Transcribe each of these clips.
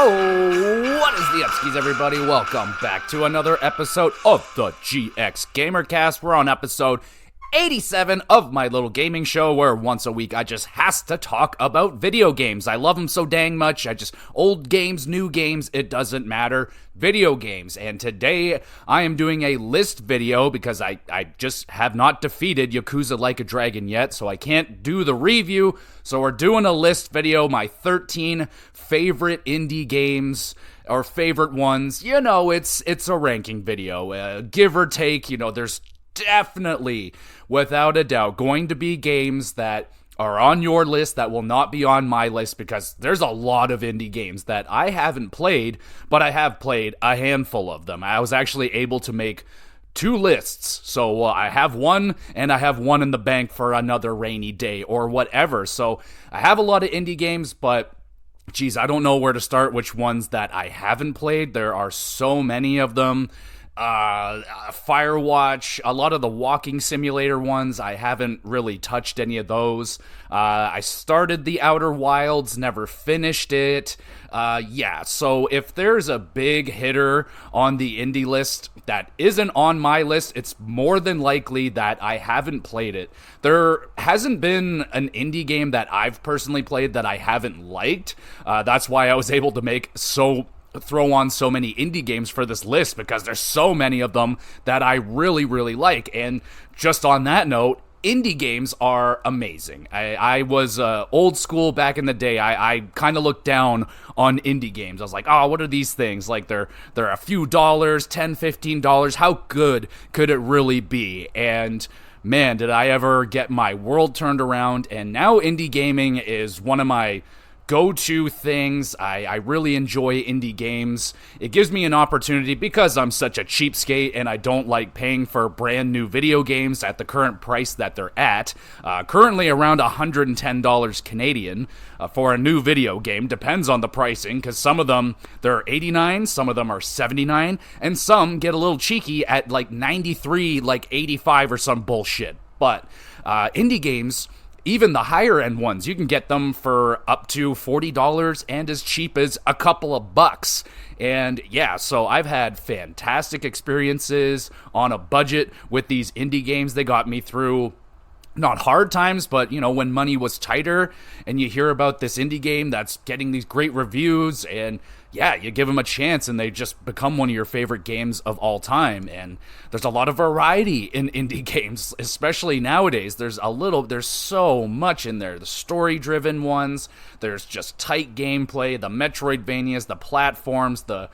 Oh, what is the upskis, everybody? Welcome back to another episode of the GXGamerCast. We're on episode 87 of my little gaming show where once a week I just has to talk about video games. I love them so dang much. Old games, new games, it doesn't matter. Video games. And today I am doing a list video because I just have not defeated Yakuza Like a Dragon yet, so I can't do the review. So we're doing a list video, my 13 favorite indie games, or favorite ones. You know, it's a ranking video, give or take. You know, there's definitely, without a doubt, going to be games that are on your list that will not be on my list because there's a lot of indie games that I haven't played, but I have played a handful of them. I was actually able to make 2 lists, so I have one and I have one in the bank for another rainy day or whatever. So I have a lot of indie games, but geez, I don't know where to start, which ones that I haven't played. There are so many of them. Firewatch, a lot of the walking simulator ones, I haven't really touched any of those. I started the Outer Wilds, never finished it. So if there's a big hitter on the indie list that isn't on my list, it's more than likely that I haven't played it. There hasn't been an indie game that I've personally played that I haven't liked. That's why I was able to throw on so many indie games for this list, because there's so many of them that I really, really like. And just on that note, indie games are amazing. I was old school back in the day. I kind of looked down on indie games. I was like, oh, what are these things? Like, they're a few dollars, $10, $15. How good could it really be? And man, did I ever get my world turned around. And now indie gaming is one of my go-to things. I really enjoy indie games. It gives me an opportunity, because I'm such a cheapskate and I don't like paying for brand new video games at the current price that they're at. Currently around $110 Canadian for a new video game. Depends on the pricing, because some of them, they're $89, some of them are $79, and some get a little cheeky at like $93, like $85 or some bullshit. But indie games, even the higher end ones, you can get them for up to $40 and as cheap as a couple of bucks. And yeah, so I've had fantastic experiences on a budget with these indie games. They got me through not hard times, but you know, when money was tighter, and you hear about this indie game that's getting these great reviews, and yeah, you give them a chance and they just become one of your favorite games of all time. And there's a lot of variety in indie games, especially nowadays. There's so much in there. The story-driven ones, there's just tight gameplay, the Metroidvanias, the platforms, the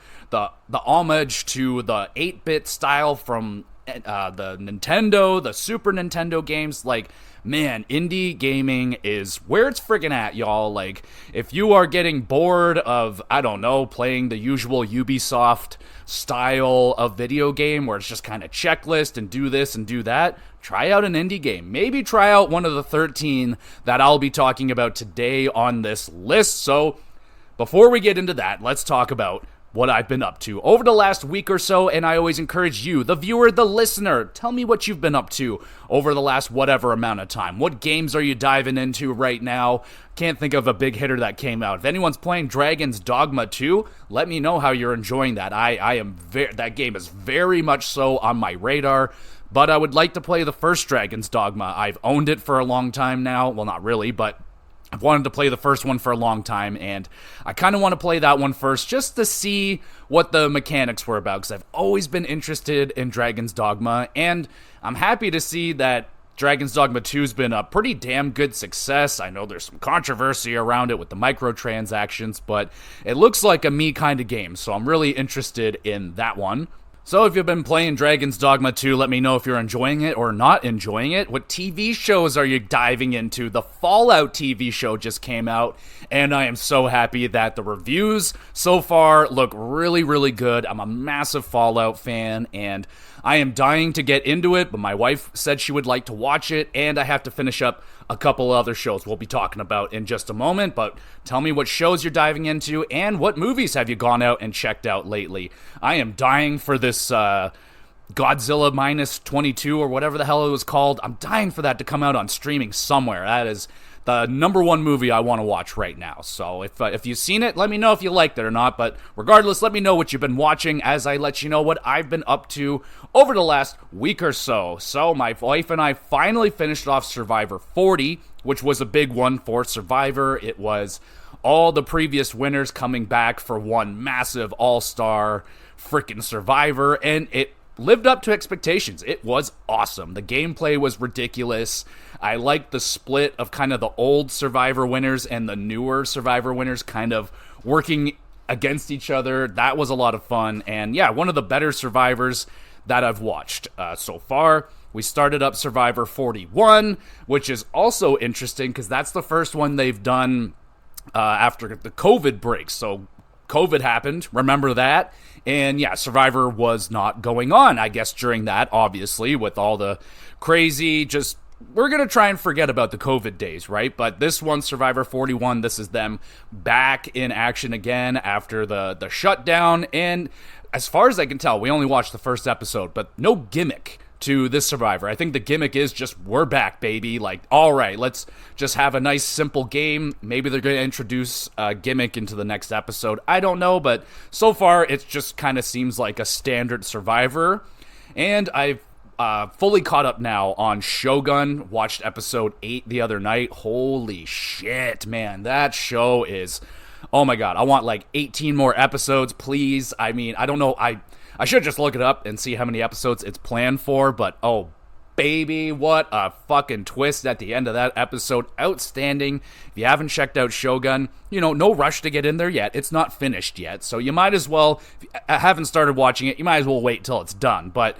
homage to the 8-bit style from the Nintendo, the Super Nintendo games. Like, man, indie gaming is where it's friggin' at, y'all. Like, if you are getting bored of, I don't know, playing the usual Ubisoft style of video game where it's just kind of checklist and do this and do that, try out an indie game. Maybe try out one of the 13 that I'll be talking about today on this list. So before we get into that, let's talk about what I've been up to over the last week or so. And I always encourage you, the viewer, the listener, tell me what you've been up to over the last whatever amount of time. What games are you diving into right now? Can't think of a big hitter that came out. If anyone's playing Dragon's Dogma 2, let me know how you're enjoying that. That game is very much so on my radar. But I would like to play the first Dragon's Dogma. I've owned it for a long time now. Well, not really, but I've wanted to play the first one for a long time, and I kind of want to play that one first just to see what the mechanics were about, because I've always been interested in Dragon's Dogma, and I'm happy to see that Dragon's Dogma 2 has been a pretty damn good success. I know there's some controversy around it with the microtransactions, but it looks like a me kind of game, so I'm really interested in that one. So if you've been playing Dragon's Dogma 2, let me know if you're enjoying it or not enjoying it. What TV shows are you diving into? The Fallout TV show just came out, and I am so happy that the reviews so far look really, really good. I'm a massive Fallout fan, and I am dying to get into it, but my wife said she would like to watch it, and I have to finish up a couple other shows we'll be talking about in just a moment. But tell me what shows you're diving into, and what movies have you gone out and checked out lately. I am dying for this Godzilla minus 22 or whatever the hell it was called. I'm dying for that to come out on streaming somewhere. the number one movie I want to watch right now. So if you've seen it, let me know if you liked it or not. But regardless, let me know what you've been watching as I let you know what I've been up to over the last week or so. So my wife and I finally finished off Survivor 40, which was a big one for Survivor. It was all the previous winners coming back for one massive all-star freaking Survivor, and it lived up to expectations. It was awesome. The gameplay was ridiculous. I liked the split of kind of the old Survivor winners and the newer Survivor winners kind of working against each other. That was a lot of fun. And yeah, one of the better Survivors that I've watched so far. We started up Survivor 41, which is also interesting because that's the first one they've done after the COVID break. So COVID happened, remember that? And yeah, Survivor was not going on, I guess, during that, obviously, with all the crazy, we're going to try and forget about the COVID days, right? But this one, Survivor 41, this is them back in action again after the shutdown. And as far as I can tell, we only watched the first episode, but no gimmick to this Survivor. I think the gimmick is just, we're back, baby. Like, all right, let's just have a nice, simple game. Maybe they're going to introduce a gimmick into the next episode. I don't know, but so far, it just kind of seems like a standard Survivor. And I've fully caught up now on Shogun. Watched episode 8 the other night. Holy shit, man. That show is... Oh my god, I want like 18 more episodes, please. I mean, I don't know, I should just look it up and see how many episodes it's planned for, but oh baby, what a fucking twist at the end of that episode. Outstanding. If you haven't checked out Shogun, no rush to get in there yet. It's not finished yet, so you might as well, if you haven't started watching it, you might as well wait till it's done, but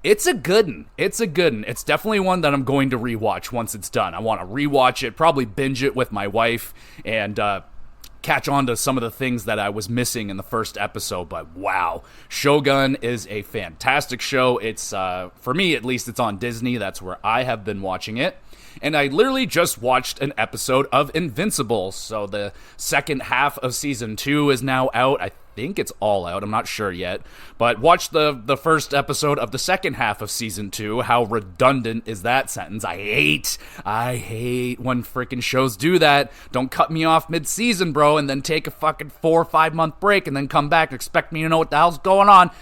it's a good one. It's a good one. It's definitely one that I'm going to rewatch once it's done. I want to rewatch it, probably binge it with my wife, and catch on to some of the things that I was missing in the first episode. But wow, Shogun is a fantastic show. It's, for me at least, it's on Disney. That's where I have been watching it. And I literally just watched an episode of Invincible. So the second half of season 2 is now out. I think it's all out. I'm not sure yet. But watch the first episode of the second half of season 2. How redundant is that sentence? I hate when freaking shows do that. Don't cut me off mid-season, bro, and then take a fucking 4 or 5 month break and then come back and expect me to know what the hell's going on.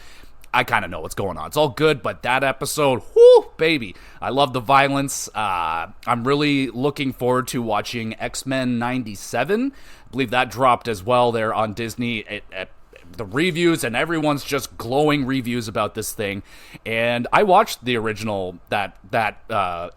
I kind of know what's going on. It's all good, but that episode, whoo, baby. I love the violence. I'm really looking forward to watching X-Men 97. I believe that dropped as well there on Disney. The reviews, and everyone's just glowing reviews about this thing. And I watched the original, that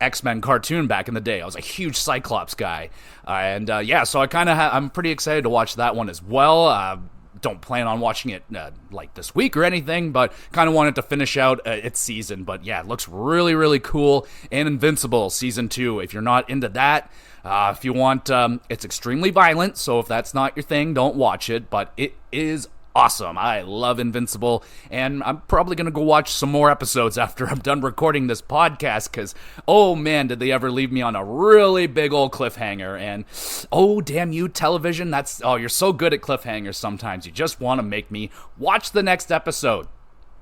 X-Men cartoon back in the day. I was a huge Cyclops guy. Yeah, so I'm pretty excited to watch that one as well. Don't plan on watching it like this week or anything, but kind of wanted to finish out its season. But yeah, it looks really, really cool. And Invincible season 2, if you're not into that, if you want, it's extremely violent, so if that's not your thing, don't watch it, but it is awesome. I love Invincible, and I'm probably going to go watch some more episodes after I'm done recording this podcast, because, oh man, did they ever leave me on a really big old cliffhanger. And, oh, damn you, television, you're so good at cliffhangers sometimes. You just want to make me watch the next episode.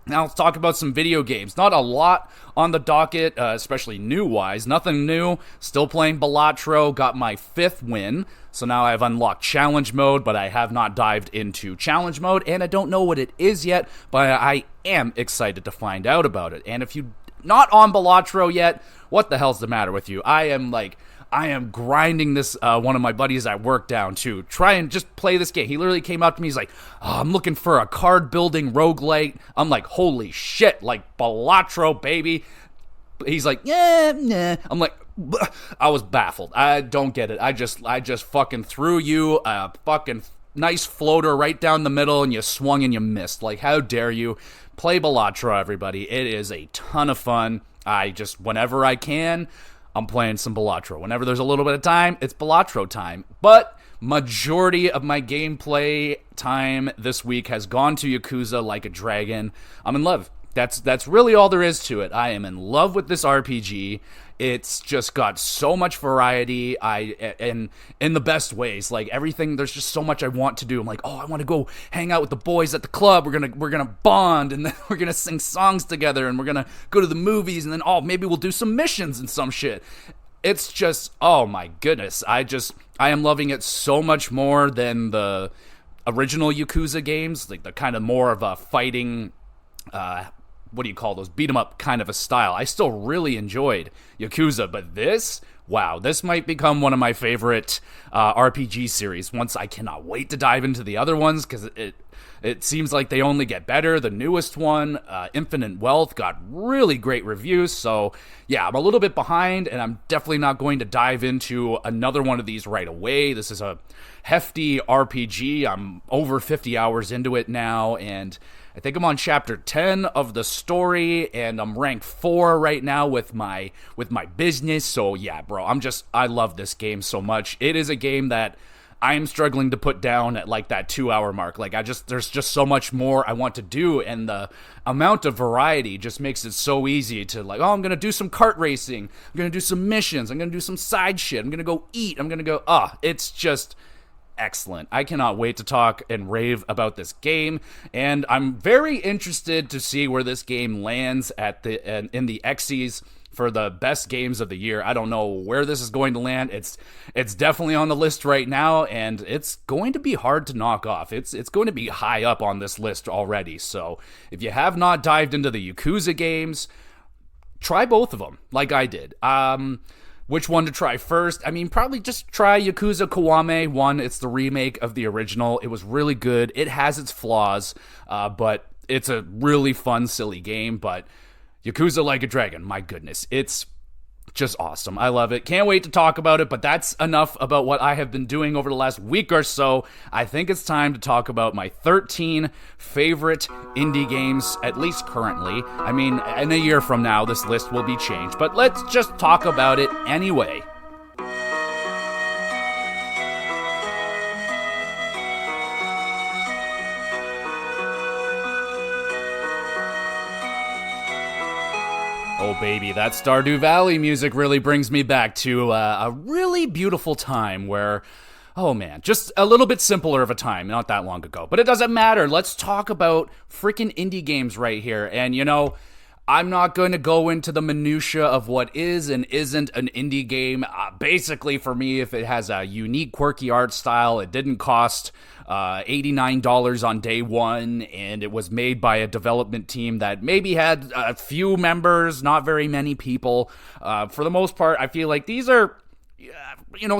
Now let's talk about some video games. Not a lot on the docket, especially new-wise. Nothing new. Still playing Balatro. Got my 5th win. So now I've unlocked challenge mode, but I have not dived into challenge mode, and I don't know what it is yet, but I am excited to find out about it. And if you're not on Balatro yet, what the hell's the matter with you? I am grinding this, one of my buddies at work down to try and just play this game. He literally came up to me, he's like, oh, I'm looking for a card building roguelite. I'm like, holy shit, like Balatro, baby. He's like, yeah, nah. I'm like, I was baffled. I don't get it. I just fucking threw you a fucking nice floater right down the middle and you swung and you missed. Like, how dare you? Play Balatro, everybody. It is a ton of fun. Whenever I can, I'm playing some Balatro. Whenever there's a little bit of time, it's Balatro time. But majority of my gameplay time this week has gone to Yakuza Like a Dragon. I'm in love. That's really all there is to it. I am in love with this RPG. It's just got so much variety, in the best ways. Like everything, there's just so much I want to do. I'm like, oh, I want to go hang out with the boys at the club. We're gonna bond, and then we're gonna sing songs together, and we're gonna go to the movies, and then maybe we'll do some missions and some shit. it's just, oh my goodness. I am loving it so much more than the original Yakuza games, like the kind of more of a fighting, what do you call those, beat 'em up kind of a style. I still really enjoyed Yakuza, but this, wow, this might become one of my favorite RPG series. Once I cannot wait to dive into the other ones, because it seems like they only get better. The newest one, Infinite Wealth, got really great reviews. So, yeah, I'm a little bit behind, and I'm definitely not going to dive into another one of these right away. This is a hefty RPG. I'm over 50 hours into it now, and I think I'm on chapter 10 of the story, and I'm ranked 4 right now with my business. So, yeah, bro, I love this game so much. It is a game that I'm struggling to put down at like that 2-hour mark. Like there's just so much more I want to do, and the amount of variety just makes it so easy to like, oh, I'm going to do some kart racing. I'm going to do some missions. I'm going to do some side shit. I'm going to go eat. I'm going to go, it's just excellent. I cannot wait to talk and rave about this game, and I'm very interested to see where this game lands in the X's for the best games of the year. I don't know where this is going to land. It's definitely on the list right now, and it's going to be hard to knock off. It's going to be high up on this list already. So if you have not dived into the Yakuza games, try both of them like I did. Which one to try first? I mean, probably just try Yakuza Kiwami 1. It's the remake of the original. It was really good. It has its flaws, but it's a really fun, silly game. But Yakuza Like a Dragon, my goodness, it's just awesome. I love it. Can't wait to talk about it, but that's enough about what I have been doing over the last week or so. I think it's time to talk about my 13 favorite indie games, at least currently. I mean, in a year from now, this list will be changed, but let's just talk about it anyway. Oh baby, that Stardew Valley music really brings me back to a really beautiful time where, oh man, just a little bit simpler of a time, not that long ago. But it doesn't matter. Let's talk about freaking indie games right here. And you know, I'm not going to go into the minutia of what is and isn't an indie game. Basically, for me, if it has a unique, quirky art style, it didn't cost $89 on day one, and it was made by a development team that maybe had a few members, not very many people. For the most part, I feel like these are,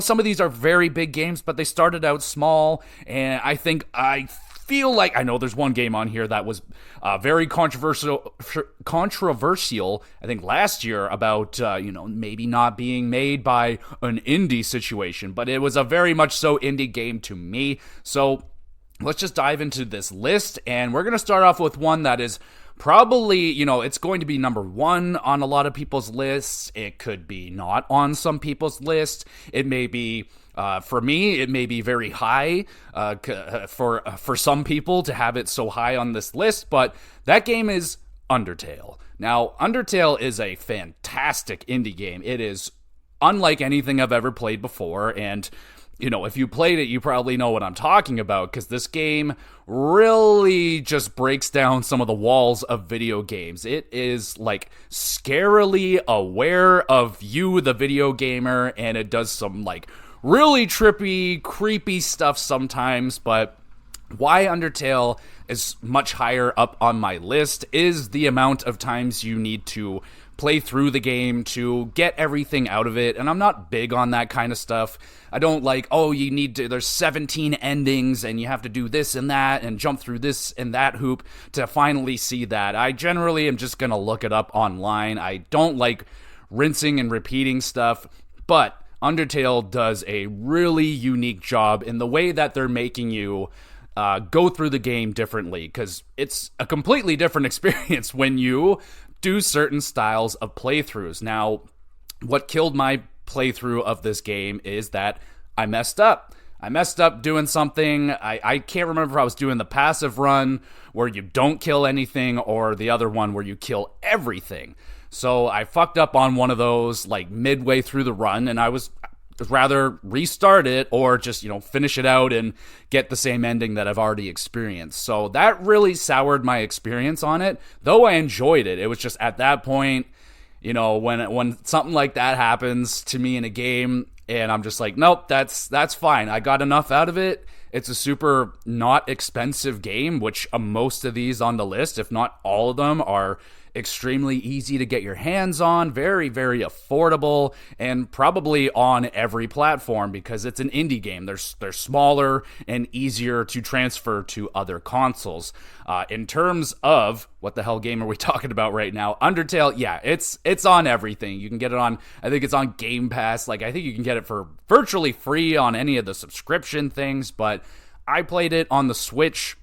some of these are very big games, but they started out small, and I feel like I know there's one game on here that was very controversial. I think last year about maybe not being made by an indie situation, but it was a very much so indie game to me. So let's just dive into this list, and we're gonna start off with one that is probably, it's going to be number 1 on a lot of people's lists. It could be not on some people's list. It may be. For me, it may be very high for some people to have it so high on this list, but that game is Undertale. Now, Undertale is a fantastic indie game. It is unlike anything I've ever played before, and if you played it, you probably know what I'm talking about, because this game really just breaks down some of the walls of video games. It is like scarily aware of you, the video gamer, and it does some like really trippy, creepy stuff sometimes, but why Undertale is much higher up on my list is the amount of times you need to play through the game to get everything out of it, and I'm not big on that kind of stuff. I don't like, there's 17 endings, and you have to do this and that, and jump through this and that hoop to finally see that. I generally am just gonna look it up online. I don't like rinsing and repeating stuff, but Undertale does a really unique job in the way that they're making you go through the game differently, because it's a completely different experience when you do certain styles of playthroughs. Now, what killed my playthrough of this game is that I messed up. I messed up doing something. I can't remember if I was doing the passive run where you don't kill anything or the other one where you kill everything. So I fucked up on one of those like midway through the run, and I was rather restart it or just, finish it out and get the same ending that I've already experienced. So that really soured my experience on it, though I enjoyed it. It was just at that point, when something like that happens to me in a game, and I'm just like, nope, that's fine. I got enough out of it. It's a super not expensive game, which most of these on the list, if not all of them, are extremely easy to get your hands on, very, very affordable, and probably on every platform because it's an indie game. They're smaller and easier to transfer to other consoles. In terms of what the hell game are we talking about right now? Undertale, yeah, it's on everything. You can get it on, I think it's on Game Pass. Like, I think you can get it for virtually free on any of the subscription things, but I played it on the Switch.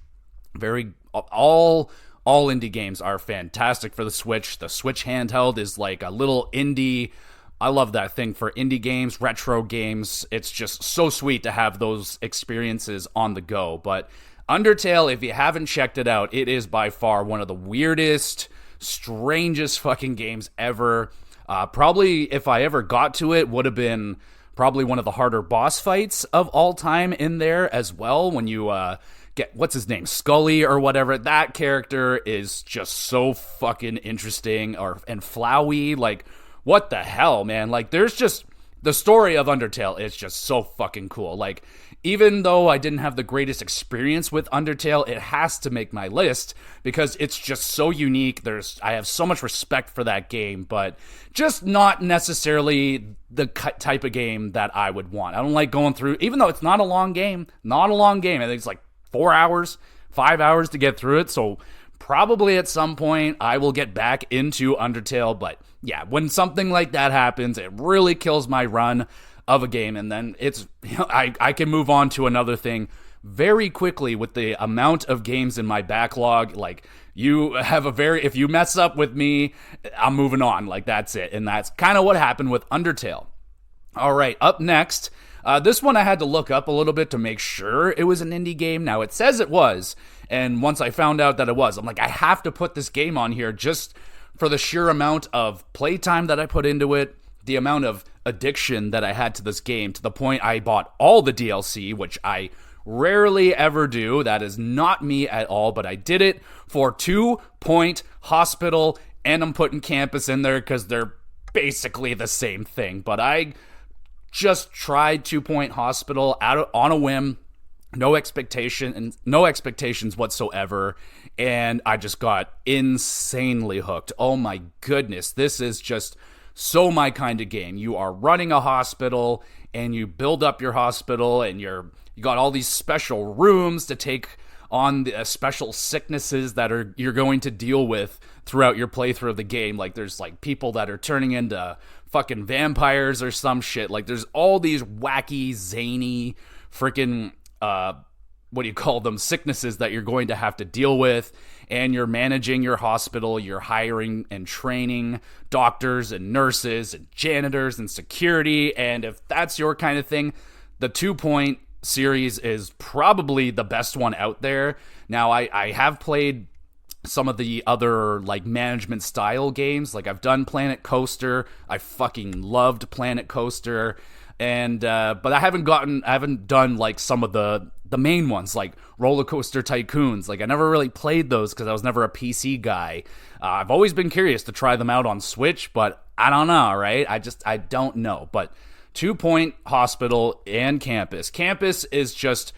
All indie games are fantastic for the Switch. The Switch handheld is like a little indie. I love that thing for indie games, retro games. It's just so sweet to have those experiences on the go. But Undertale, if you haven't checked it out, it is by far one of the weirdest, strangest fucking games ever. Probably, if I ever got to it, would have been probably one of the harder boss fights of all time in there as well. When you get, what's his name, Scully or whatever, that character is just so fucking interesting and flowy. Like, what the hell, man? Like, there's just, the story of Undertale is just so fucking cool. Like, even though I didn't have the greatest experience with Undertale, it has to make my list because it's just so unique. I have so much respect for that game, but just not necessarily the type of game that I would want. I don't like going through, even though it's not a long game. I think it's like 4 hours, 5 hours to get through it. So probably at some point I will get back into Undertale. But yeah, when something like that happens, it really kills my run of a game, and then it's, I can move on to another thing very quickly with the amount of games in my backlog. Like, if you mess up with me, I'm moving on. Like, that's it. And that's kind of what happened with Undertale. All right, up next, this one I had to look up a little bit to make sure it was an indie game. Now, it says it was, and once I found out that it was, I'm like, I have to put this game on here just for the sheer amount of playtime that I put into it, the amount of addiction that I had to this game, to the point I bought all the DLC, which I rarely ever do. That is not me at all, but I did it for 2 Point Hospital, and I'm putting Campus in there because they're basically the same thing. But I just tried 2 Point Hospital on a whim, no expectations whatsoever, and I just got insanely hooked. Oh my goodness, this is just so my kind of game. You are running a hospital, and you build up your hospital, and you got all these special rooms to take on the special sicknesses that you're going to deal with throughout your playthrough of the game. Like, there's like people that are turning into fucking vampires or some shit. Like, there's all these wacky, zany, freaking what do you call them, sicknesses that you're going to have to deal with, and you're managing your hospital. You're hiring and training doctors and nurses and janitors and security, and if that's your kind of thing, the 2 Point series is probably the best one out there. Now, I have played some of the other like management style games. Like, I've done Planet Coaster. I fucking loved Planet Coaster. And but I haven't done like some of the main ones, like Roller Coaster Tycoons. Like, I never really played those because I was never a PC guy. I've always been curious to try them out on Switch, but I don't know, right? I don't know. But 2 Point Hospital and Campus. Campus is just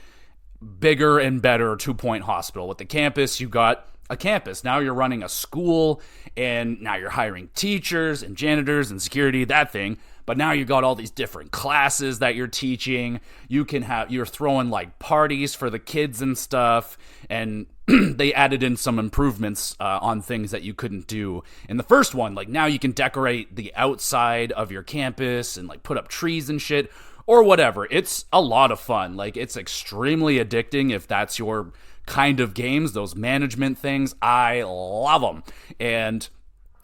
bigger and better 2 Point Hospital. With the Campus, you got a campus. Now you're running a school, and now you're hiring teachers and janitors and security, that thing. But now you got all these different classes that you're teaching. You're throwing like parties for the kids and stuff. And they added in some improvements on things that you couldn't do in the first one. Like, now you can decorate the outside of your campus and like put up trees and shit or whatever. It's a lot of fun. Like, it's extremely addicting if that's your kind of games, those management things. I love them. And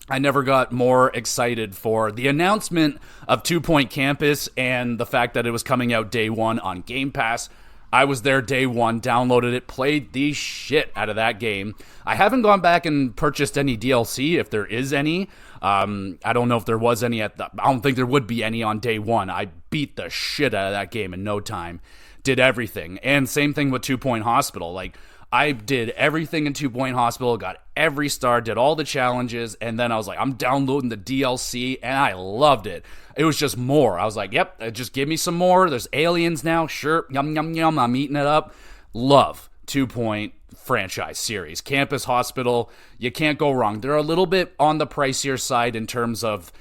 I never got more excited for the announcement of 2 Point Campus and the fact that it was coming out day one on Game Pass. I was there day one, downloaded it, played the shit out of that game. I haven't gone back and purchased any DLC, if there is any. I don't know if there was any I don't think there would be any on day one. I beat the shit out of that game in no time. did everything. And same thing with 2-Point Hospital. Like, I did everything in 2-Point Hospital, got every star, did all the challenges, and then I was like, I'm downloading the DLC, and I loved it. It was just more. I was like, yep, just give me some more. There's aliens now. Sure, yum, yum, yum. I'm eating it up. Love 2-Point franchise series. Campus Hospital, you can't go wrong. They're a little bit on the pricier side in terms of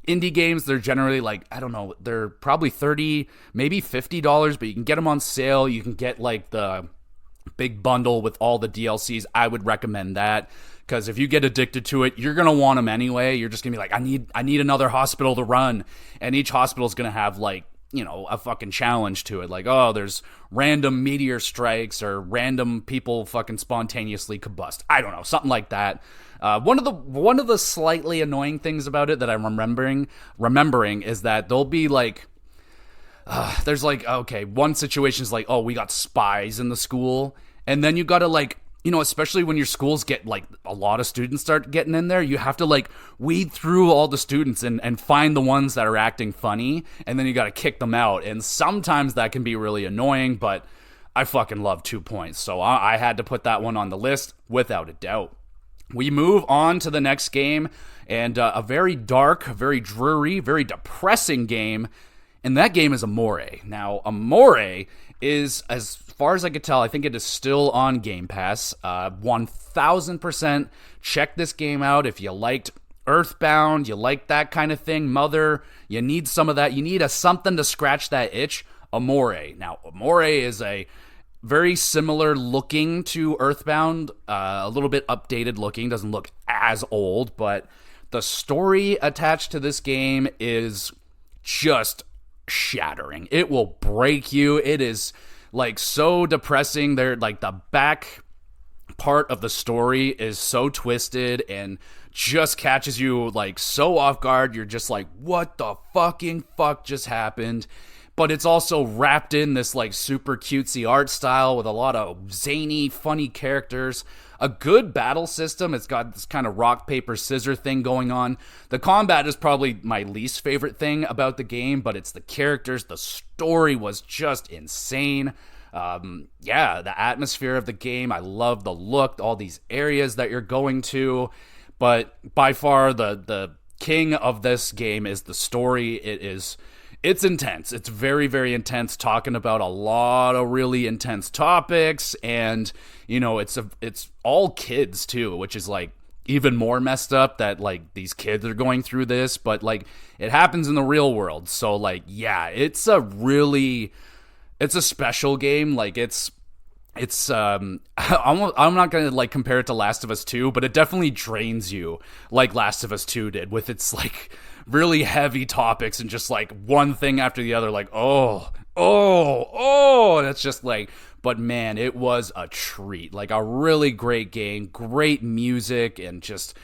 indie games. They're generally like, I don't know, they're probably $30, maybe $50, but you can get them on sale. You can get like the big bundle with all the DLCs. I would recommend that, because if you get addicted to it, you're going to want them anyway. You're just going to be like, I need another hospital to run. And each hospital is going to have like, you know, a fucking challenge to it. Like, oh, there's random meteor strikes or random people fucking spontaneously combust. I don't know, something like that. One of the slightly annoying things about it that I'm remembering is that there'll be like, there's like, okay, one situation is like, oh, we got spies in the school. And then you got to like, you know, especially when your schools get like a lot of students start getting in there, you have to like weed through all the students and find the ones that are acting funny. And then you got to kick them out. And sometimes that can be really annoying, but I fucking love 2 Points. So I had to put that one on the list without a doubt. We move on to the next game, and a very dark, very dreary, very depressing game. And that game is Amore. Now, Amore is, as far as I could tell, I think it is still on Game Pass. 1000% check this game out if you liked Earthbound, you like that kind of thing. Mother, you need some of that. You need something to scratch that itch. Amore. Now, Amore is a very similar looking to Earthbound, a little bit updated looking, doesn't look as old, but the story attached to this game is just shattering. It will break you. It is like so depressing. They're like, the back part of the story is so twisted and just catches you like so off guard. You're just like, what the fucking fuck just happened? But it's also wrapped in this like super cutesy art style with a lot of zany, funny characters. A good battle system. It's got this kind of rock, paper, scissor thing going on. The combat is probably my least favorite thing about the game, but it's the characters. The story was just insane. The atmosphere of the game. I love the look, all these areas that you're going to. But by far, the king of this game is the story. It's intense. It's very, very intense, talking about a lot of really intense topics, and you know, it's all kids too, which is like even more messed up that like these kids are going through this, but like it happens in the real world. So like, yeah, it's a special game. Like I'm not gonna like compare it to Last of Us 2, but it definitely drains you like Last of Us 2 did, with its like really heavy topics and just like one thing after the other, like oh, and it's just like, but man, it was a treat. Like a really great game, great music, and just,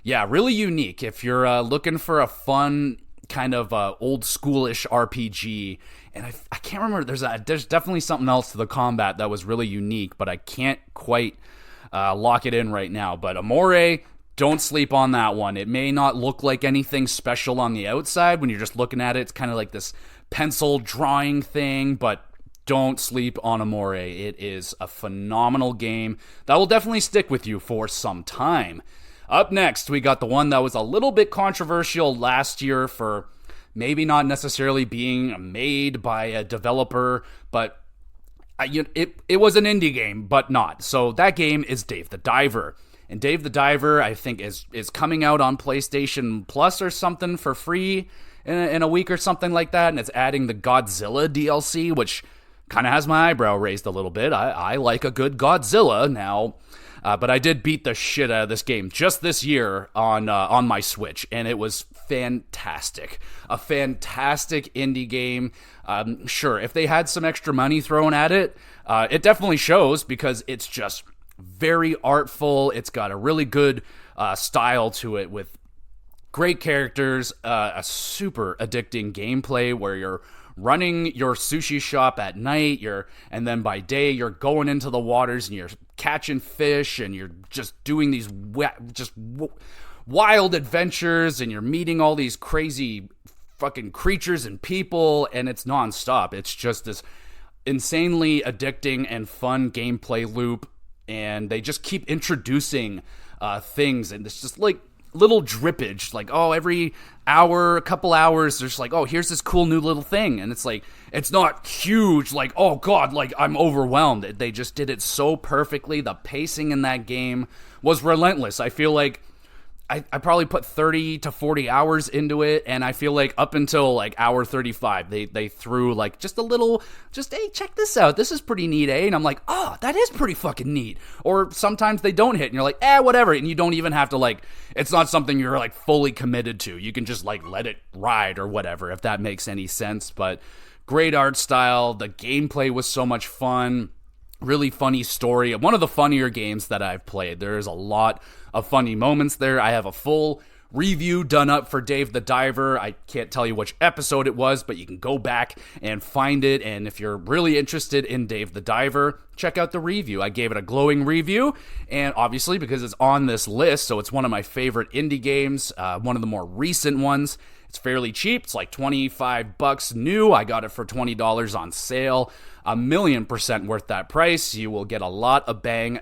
yeah, really unique. If you're looking for a fun kind of old schoolish RPG, and I can't remember, there's definitely something else to the combat that was really unique, but I can't quite lock it in right now. But Amore, don't sleep on that one. It may not look like anything special on the outside when you're just looking at it. It's kind of like this pencil drawing thing, but don't sleep on Amore. It is a phenomenal game that will definitely stick with you for some time. Up next, we got the one that was a little bit controversial last year for maybe not necessarily being made by a developer, but it was an indie game, but not. So that game is Dave the Diver. And Dave the Diver, I think, is coming out on PlayStation Plus or something for free in a week or something like that. And it's adding the Godzilla DLC, which kind of has my eyebrow raised a little bit. I like a good Godzilla now. But I did beat the shit out of this game just this year on my Switch, and it was fantastic. A fantastic indie game. Sure, if they had some extra money thrown at it, it definitely shows, because it's just very artful. It's got a really good style to it with great characters, a super addicting gameplay where you're running your sushi shop at night, and then by day you're going into the waters and you're catching fish, and you're just doing these wild adventures, and you're meeting all these crazy fucking creatures and people, and it's nonstop. It's just this insanely addicting and fun gameplay loop, and they just keep introducing things, and it's just like little drippage, like, oh, every hour, a couple hours, there's like, oh, here's this cool new little thing, and it's like, it's not huge, like, oh god, like, I'm overwhelmed. They just did it so perfectly. The pacing in that game was relentless. I feel like I probably put 30 to 40 hours into it, and I feel like up until like hour 35, they threw like just a little, just, hey, check this out, this is pretty neat, eh? And I'm like, oh, that is pretty fucking neat. Or sometimes they don't hit, and you're like, whatever, and you don't even have to, like, it's not something you're like fully committed to. You can just like let it ride or whatever, if that makes any sense. But great art style, the gameplay was so much fun. Really funny story. One of the funnier games that I've played. There is a lot of funny moments there. I have a full review done up for Dave the Diver. I can't tell you which episode it was, but you can go back and find it. And if you're really interested in Dave the Diver, check out the review. I gave it a glowing review, and obviously because it's on this list, so it's one of my favorite indie games, one of the more recent ones. It's fairly cheap. It's like $25 new. I got it for $20 on sale. 1,000,000% worth that price. You will get a lot of bang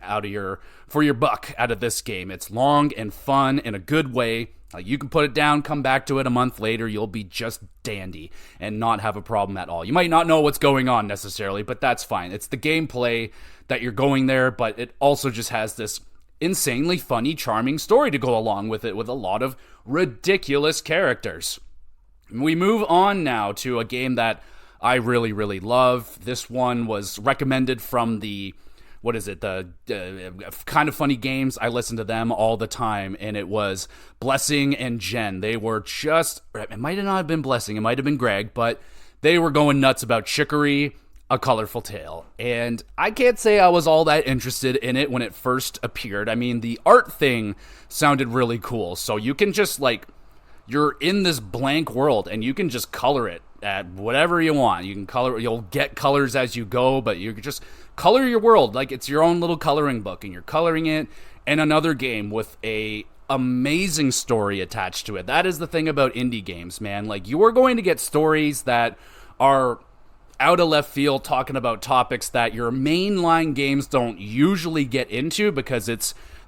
for your buck out of this game. It's long and fun in a good way. You can put it down, come back to it a month later, you'll be just dandy and not have a problem at all. You might not know what's going on necessarily, but that's fine. It's the gameplay that you're going there, but it also just has this insanely funny, charming story to go along with it, with a lot of ridiculous characters. We move on now to a game that I really, really love. This one was recommended from the Kind of Funny Games. I listen to them all the time, and it was Blessing and Jen. They were just, it might not have been Blessing, it might have been Greg, but they were going nuts about Chicory, A Colorful Tale. And I can't say I was all that interested in it when it first appeared. I mean, the art thing sounded really cool. So you can just, like, you're in this blank world, and you can just color it at whatever you want. You can color, you'll get colors as you go, but you can just color your world like it's your own little coloring book, and you're coloring it in another game with a amazing story attached to it. That is the thing about indie games, man. Like, you are going to get stories that are out of left field, talking about topics that your mainline games don't usually get into because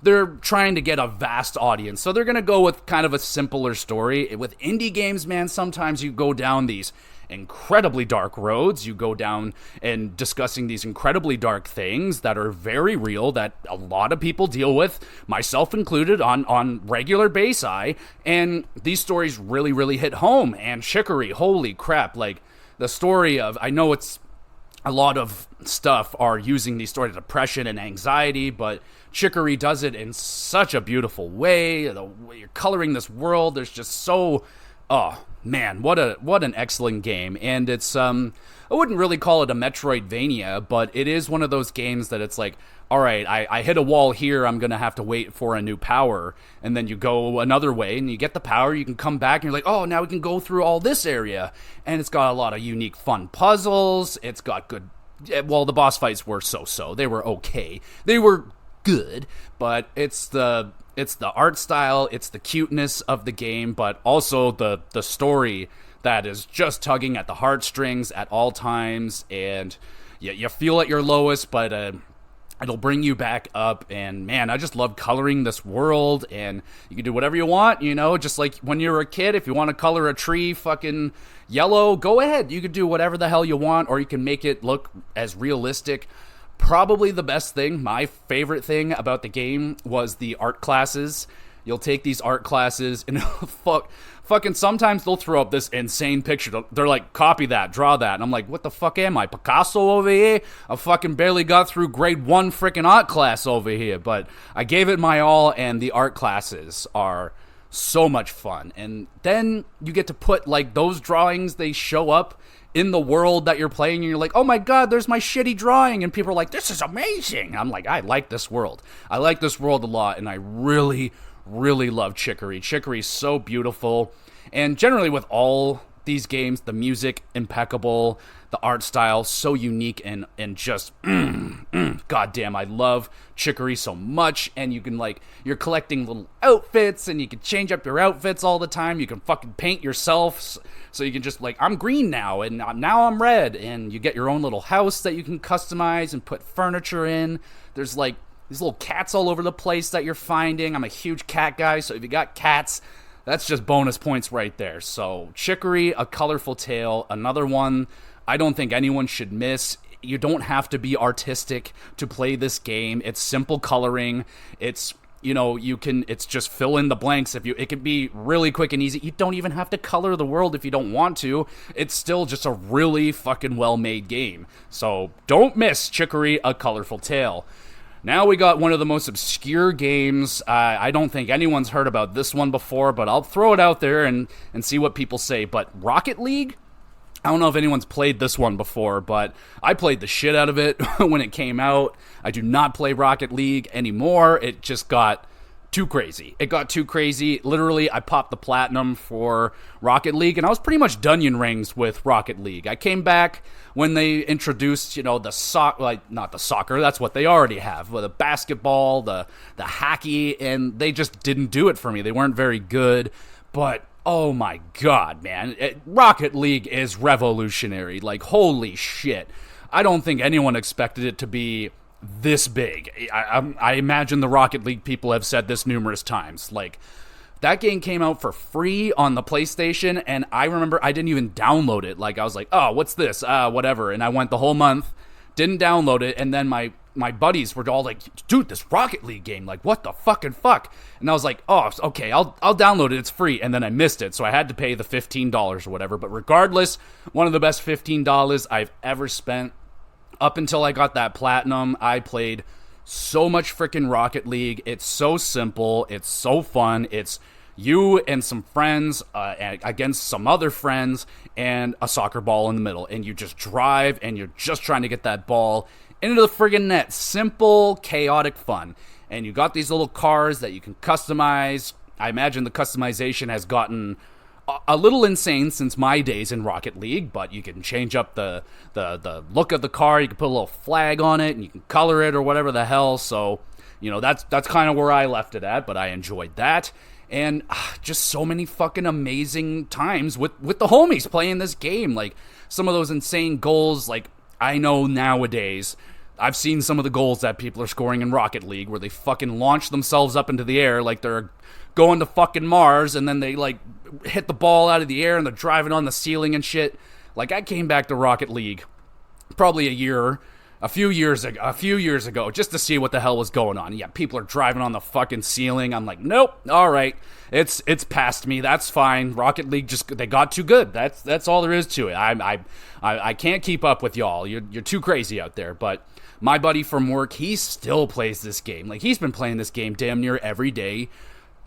they're trying to get a vast audience. So they're going to go with kind of a simpler story. With indie games, man, sometimes you go down these incredibly dark roads. You go down and discussing these incredibly dark things that are very real, that a lot of people deal with, myself included, on regular base-eye. And these stories really, really hit home. And Chicory, holy crap, like, the story of, I know it's a lot of stuff are using these stories, depression and anxiety, but Chicory does it in such a beautiful way. The way you're coloring this world, there's just so, oh man, what an excellent game. And it's I wouldn't really call it a Metroidvania, but it is one of those games that it's like, all right, I hit a wall here, I'm gonna have to wait for a new power, and then you go another way and you get the power, you can come back and you're like, oh, now we can go through all this area. And it's got a lot of unique fun puzzles. It's got good, well, the boss fights were so-so. They were okay. They were good, but it's the art style, it's the cuteness of the game, but also the story that is just tugging at the heartstrings at all times. And you feel at your lowest, but it'll bring you back up. And man, I just love coloring this world, and you can do whatever you want, you know, just like when you were a kid. If you want to color a tree fucking yellow, go ahead, you can do whatever the hell you want, or you can make it look as realistic. Probably the best thing, my favorite thing about the game was the art classes. You'll take these art classes and fucking sometimes they'll throw up this insane picture. They're like, copy that, draw that. And I'm like, what the fuck am I, Picasso over here? I fucking barely got through grade 1 freaking art class over here. But I gave it my all, and the art classes are so much fun. And then you get to put, like, those drawings, they show up in the world that you're playing, and you're like, oh my god, there's my shitty drawing, and people are like, this is amazing. I'm like, I like this world. I like this world a lot, and I really, really love Chicory. Chicory's so beautiful, and generally with all these games, the music impeccable, the art style so unique and just goddamn, I love Chicory so much. And you can, like, you're collecting little outfits, and you can change up your outfits all the time. You can fucking paint yourself, so you can just, like, I'm green now, and now I'm red. And you get your own little house that you can customize and put furniture in. There's, like, these little cats all over the place that you're finding. I'm a huge cat guy, so if you got cats, that's just bonus points right there. So Chicory, A Colorful Tale, another one I don't think anyone should miss. You don't have to be artistic to play this game. It's simple coloring. It's, it's just fill in the blanks. It can be really quick and easy. You don't even have to color the world if you don't want to. It's still just a really fucking well-made game. So don't miss Chicory, A Colorful Tale. Now we got one of the most obscure games. I don't think anyone's heard about this one before, but I'll throw it out there and see what people say. But Rocket League? I don't know if anyone's played this one before, but I played the shit out of it when it came out. I do not play Rocket League anymore. It just got too crazy. It got too crazy. Literally, I popped the platinum for Rocket League, and I was pretty much Dunyan rings with Rocket League. I came back when they introduced, not the soccer, that's what they already have, but the basketball, the hacky, and they just didn't do it for me. They weren't very good, but oh my god, man. Rocket League is revolutionary. Like, holy shit. I don't think anyone expected it to be this big. I imagine the Rocket League people have said this numerous times. Like, that game came out for free on the PlayStation, and I remember I didn't even download it. Like, I was like, oh, what's this? Whatever. And I went the whole month, didn't download it, and then my buddies were all like, dude, this Rocket League game, like, what the fucking fuck? And I was like, oh, okay, I'll download it, it's free. And then I missed it, so I had to pay the $15 or whatever. But regardless, one of the best $15 I've ever spent. Up until I got that platinum, I played so much freaking Rocket League. It's so simple. It's so fun. It's you and some friends against some other friends and a soccer ball in the middle. And you just drive, and you're just trying to get that ball into the friggin' net. Simple, chaotic fun. And you got these little cars that you can customize. I imagine the customization has gotten a little insane since my days in Rocket League, but you can change up the look of the car. You can put a little flag on it, and you can color it or whatever the hell. So, that's kind of where I left it at, but I enjoyed that. And just so many fucking amazing times with the homies playing this game. Like, some of those insane goals, like, I know nowadays, I've seen some of the goals that people are scoring in Rocket League where they fucking launch themselves up into the air like they're going to fucking Mars, and then they, like, hit the ball out of the air and they're driving on the ceiling and shit. Like, I came back to Rocket League probably a few years ago just to see what the hell was going on. Yeah, people are driving on the fucking ceiling. I'm like, nope, all right, it's past me. That's fine. Rocket League they got too good. That's all there is to it. I can't keep up with y'all. You're too crazy out there. But my buddy from work, he still plays this game. Like, he's been playing this game damn near every day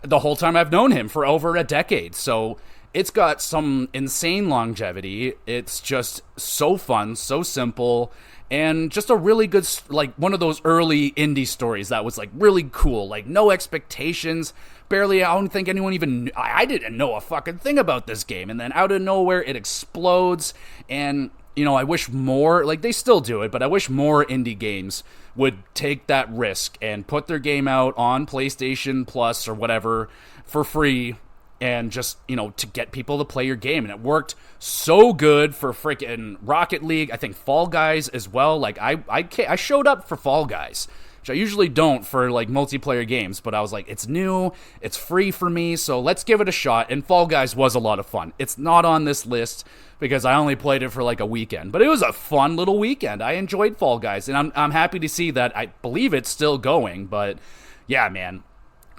the whole time I've known him, for over a decade. So it's got some insane longevity. It's just so fun, so simple, and just a really good, like, one of those early indie stories that was, like, really cool. Like, no expectations, barely, I don't think anyone even, I didn't know a fucking thing about this game, and then out of nowhere, it explodes, and, I wish more, like, they still do it, but I wish more indie games would take that risk and put their game out on PlayStation Plus or whatever for free, and just, to get people to play your game. And it worked so good for freaking Rocket League. I think Fall Guys as well. Like, I showed up for Fall Guys, which I usually don't for, like, multiplayer games, but I was like, it's new, it's free for me, so let's give it a shot. And Fall Guys was a lot of fun. It's not on this list because I only played it for, like, a weekend, but it was a fun little weekend. I enjoyed Fall Guys, and I'm happy to see that. I believe it's still going, but yeah, man,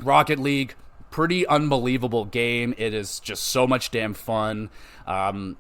Rocket League, pretty unbelievable game. It is just so much damn fun. I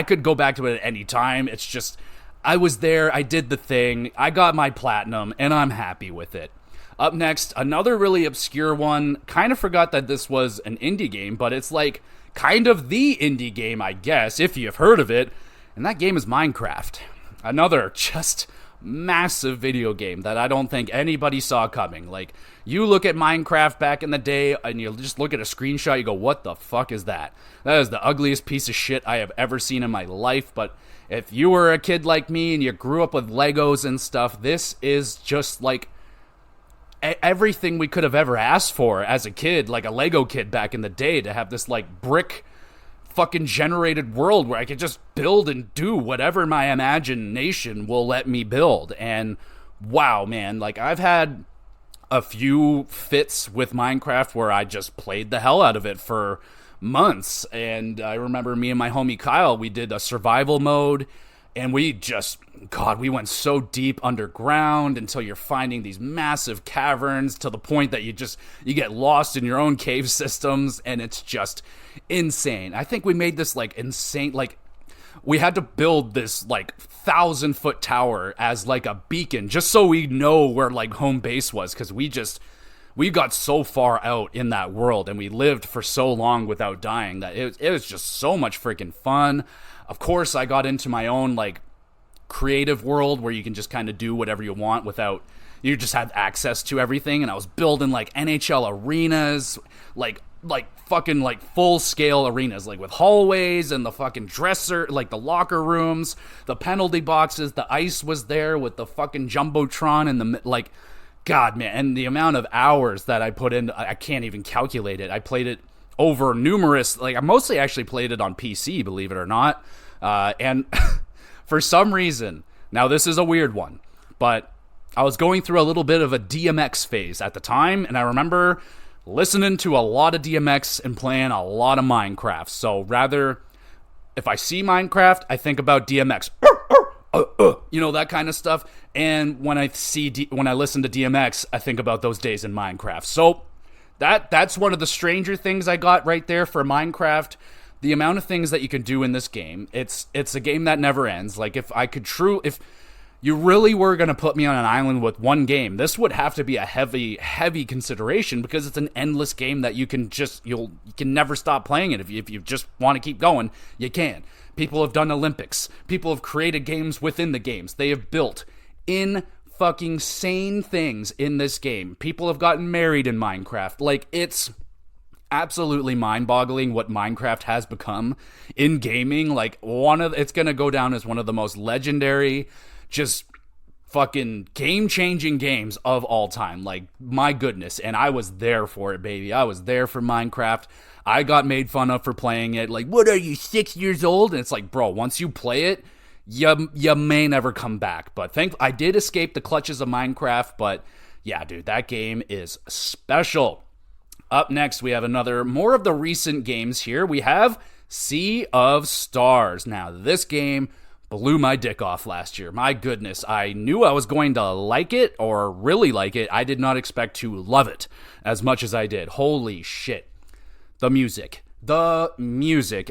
could go back to it at any time. It's just, I was there, I did the thing, I got my platinum, and I'm happy with it. Up next, another really obscure one. Kind of forgot that this was an indie game, but it's like kind of the indie game, I guess, if you've heard of it. And that game is Minecraft. Another just massive video game that I don't think anybody saw coming. Like, you look at Minecraft back in the day and you just look at a screenshot, you go, what the fuck is that? That is the ugliest piece of shit I have ever seen in my life. But if you were a kid like me and you grew up with Legos and stuff, this is just like everything we could have ever asked for as a kid, like a Lego kid back in the day, to have this like brick fucking generated world where I could just build and do whatever my imagination will let me build. And wow, man, like I've had a few fits with Minecraft where I just played the hell out of it for months. And I remember me and my homie Kyle, we did a survival mode, and we just, God, we went so deep underground until you're finding these massive caverns to the point that you get lost in your own cave systems, and it's just insane. I think we made this like insane, like we had to build this like 1,000-foot tower as like a beacon just so we know where like home base was, because we got so far out in that world and we lived for so long without dying that it was just so much freaking fun. Of course, I got into my own like creative world where you can just kind of do whatever you want without, you just have access to everything. And I was building like NHL arenas, like fucking like full scale arenas, like with hallways and the fucking dresser, like the locker rooms, the penalty boxes, the ice was there with the fucking jumbotron and the like, God, man. And the amount of hours that I put in, I can't even calculate it. I played it over numerous, like I mostly actually played it on PC, believe it or not. And for some reason, now this is a weird one, but I was going through a little bit of a DMX phase at the time, and I remember listening to a lot of DMX and playing a lot of Minecraft. So rather, if I see Minecraft, I think about DMX, you know, that kind of stuff. And when I listen to DMX, I think about those days in Minecraft. So that's one of the stranger things I got right there for Minecraft. The amount of things that you can do in this game, it's a game that never ends. Like if you really were going to put me on an island with one game, this would have to be a heavy consideration, because it's an endless game that you can never stop playing it. If you just want to keep going, you can. People have done Olympics. People have created games within the games. They have built in fucking sane things in this game. People have gotten married in Minecraft. Like, it's absolutely mind-boggling what Minecraft has become in gaming. Like, it's gonna go down as one of the most legendary, just fucking game-changing games of all time. Like, my goodness. And I was there for it, baby. I was there for Minecraft. I got made fun of for playing it. Like, what are you, 6 years old? And it's like, bro, once you play it, you may never come back. But I did escape the clutches of Minecraft. But yeah, dude, that game is special. Up next, we have more of the recent games here. We have Sea of Stars. Now, this game blew my dick off last year. My goodness, I knew I was going to like it, or really like it. I did not expect to love it as much as I did. Holy shit. The music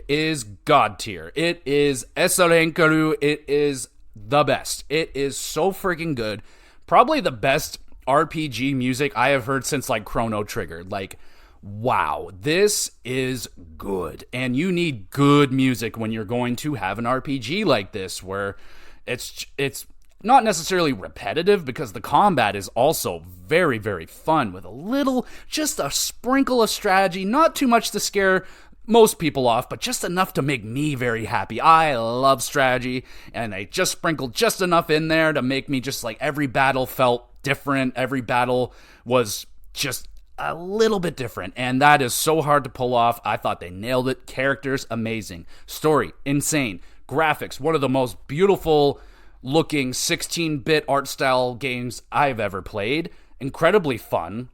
is god tier. It is Esarenkaru. It is the best. It is so freaking good. Probably the best RPG music I have heard since like Chrono Trigger. Like, wow, this is good. And you need good music when you're going to have an RPG like this, where it's not necessarily repetitive, because the combat is also very, very fun with just a sprinkle of strategy, not too much to scare most people off, but just enough to make me very happy. I love strategy, and they just sprinkled just enough in there to make me just like every battle felt different. Every battle was just a little bit different, and that is so hard to pull off. I thought they nailed it. Characters, amazing. Story, insane. Graphics, one of the most beautiful looking 16-bit art style games I've ever played. Incredibly fun.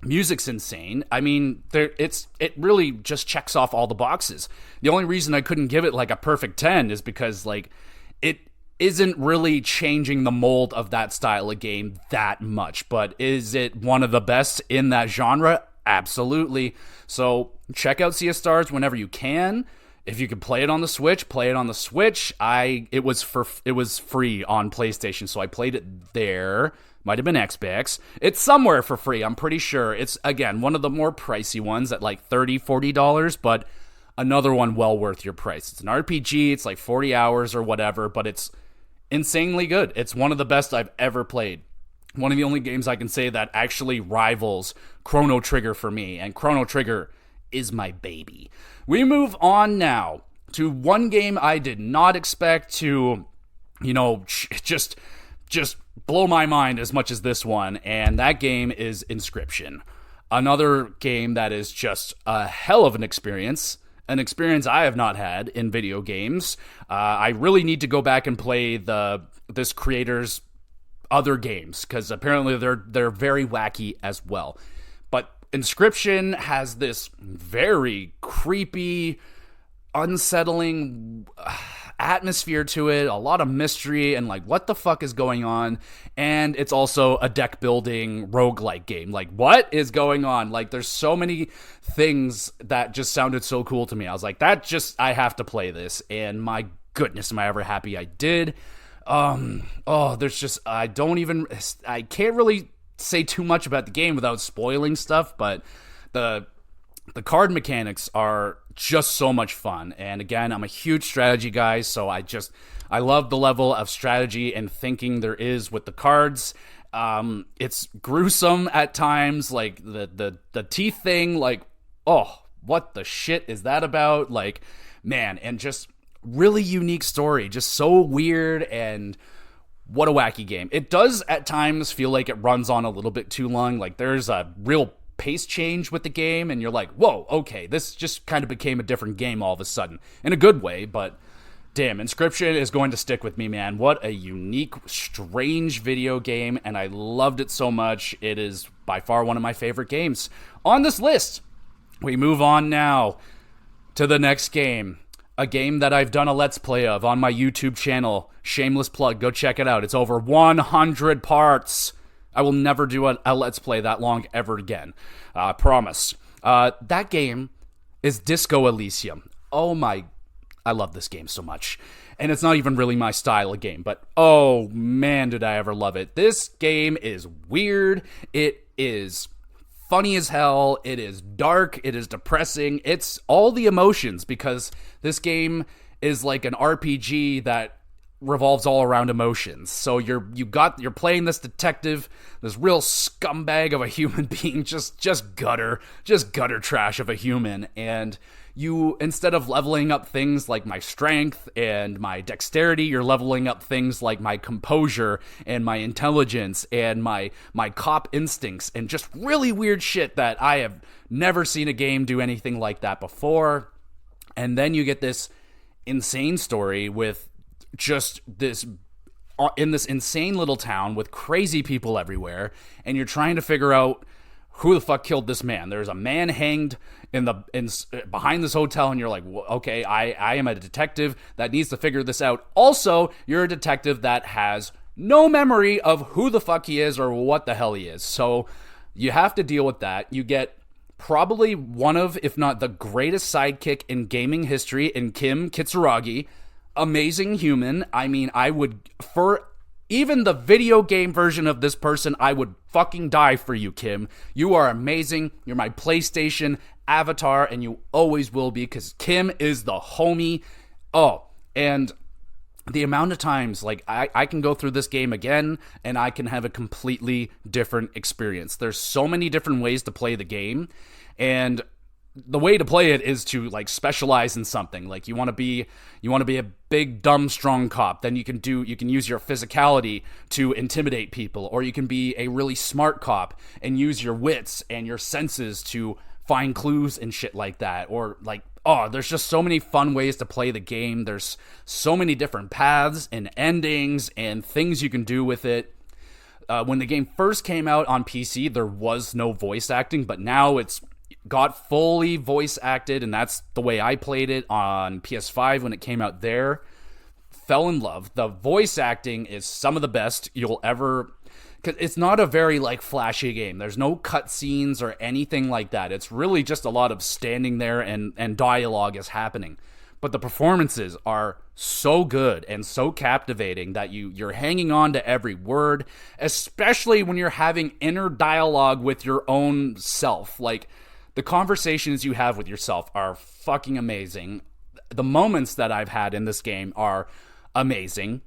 Music's insane. I mean, it really just checks off all the boxes. The only reason I couldn't give it like a perfect 10 is because like it isn't really changing the mold of that style of game that much. But is it one of the best in that genre? Absolutely. So check out Sea of Stars whenever you can. If you can play it on the Switch, play it on the Switch. It was free on PlayStation, so I played it there. Might have been Xbox. It's somewhere for free, I'm pretty sure. It's, again, one of the more pricey ones at like $30, $40, but another one well worth your price. It's an RPG, it's like 40 hours or whatever, but it's insanely good. It's one of the best I've ever played. One of the only games I can say that actually rivals Chrono Trigger for me, and Chrono Trigger is my baby. We move on now to one game I did not expect to, just blow my mind as much as this one, and that game is Inscription. Another game that is just a hell of an experience I have not had in video games. I really need to go back and play this creator's other games, because apparently they're very wacky as well. But Inscription has this very creepy, unsettling atmosphere to it, a lot of mystery and like what the fuck is going on. And it's also a deck building roguelike game. Like, what is going on? Like, there's so many things that just sounded so cool to me. I was like, I have to play this, and my goodness, am I ever happy I did. There's just, I can't really say too much about the game without spoiling stuff, but the card mechanics are just so much fun. And again, I'm a huge strategy guy, so I love the level of strategy and thinking there is with the cards. It's gruesome at times, like the teeth thing, like, oh, what the shit is that about? Like, man, and just really unique story, just so weird, and what a wacky game. It does at times feel like it runs on a little bit too long. Like, there's a real pace change with the game, and you're like, whoa, okay, this just kind of became a different game all of a sudden, in a good way. But damn, Inscription is going to stick with me, man. What a unique, strange video game, and I loved it so much. It is by far one of my favorite games on this list. We move on now to the next game. A game that I've done a Let's Play of on my YouTube channel. Shameless plug, go check it out. It's over 100 parts. I will never do a Let's Play that long ever again. Promise. That game is Disco Elysium. Oh my, I love this game so much. And it's not even really my style of game, but oh man, did I ever love it. This game is weird. It is funny as hell. It is dark. It is depressing. It's all the emotions, because this game is like an RPG that revolves all around emotions. So you're playing this detective, this real scumbag of a human being, just gutter trash of a human, and you, instead of leveling up things like my strength and my dexterity, you're leveling up things like my composure and my intelligence and my cop instincts, and just really weird shit that I have never seen a game do anything like that before. And then you get this insane story with just this, in this insane little town with crazy people everywhere, and you're trying to figure out who the fuck killed this man. There's a man hanged behind this hotel, and you're like, well, okay, I am a detective that needs to figure this out. Also, you're a detective that has no memory of who the fuck he is or what the hell he is. So you have to deal with that. You get probably one of, if not the greatest sidekick in gaming history in Kim Kitsuragi. Amazing human. I mean, I would, for even the video game version of this person, I would fucking die for you, Kim. You are amazing. You're my PlayStation avatar, and you always will be, because Kim is the homie. Oh, and the amount of times, like, I can go through this game again, and I can have a completely different experience. There's so many different ways to play the game, and the way to play it is to, like, specialize in something. Like, you want to be a big, dumb, strong cop. Then you can use your physicality to intimidate people, or you can be a really smart cop and use your wits and your senses to find clues and shit like that. Or, like, oh, there's just so many fun ways to play the game. There's so many different paths and endings and things you can do with it. When the game first came out on PC, there was no voice acting, but now it's got fully voice acted, and that's the way I played it on PS5 when it came out there. Fell in love. The voice acting is some of the best you'll ever, because it's not a very, like, flashy game. There's no cutscenes or anything like that. It's really just a lot of standing there and dialogue is happening. But the performances are so good and so captivating that you're hanging on to every word, especially when you're having inner dialogue with your own self. Like, the conversations you have with yourself are fucking amazing. The moments that I've had in this game are amazing.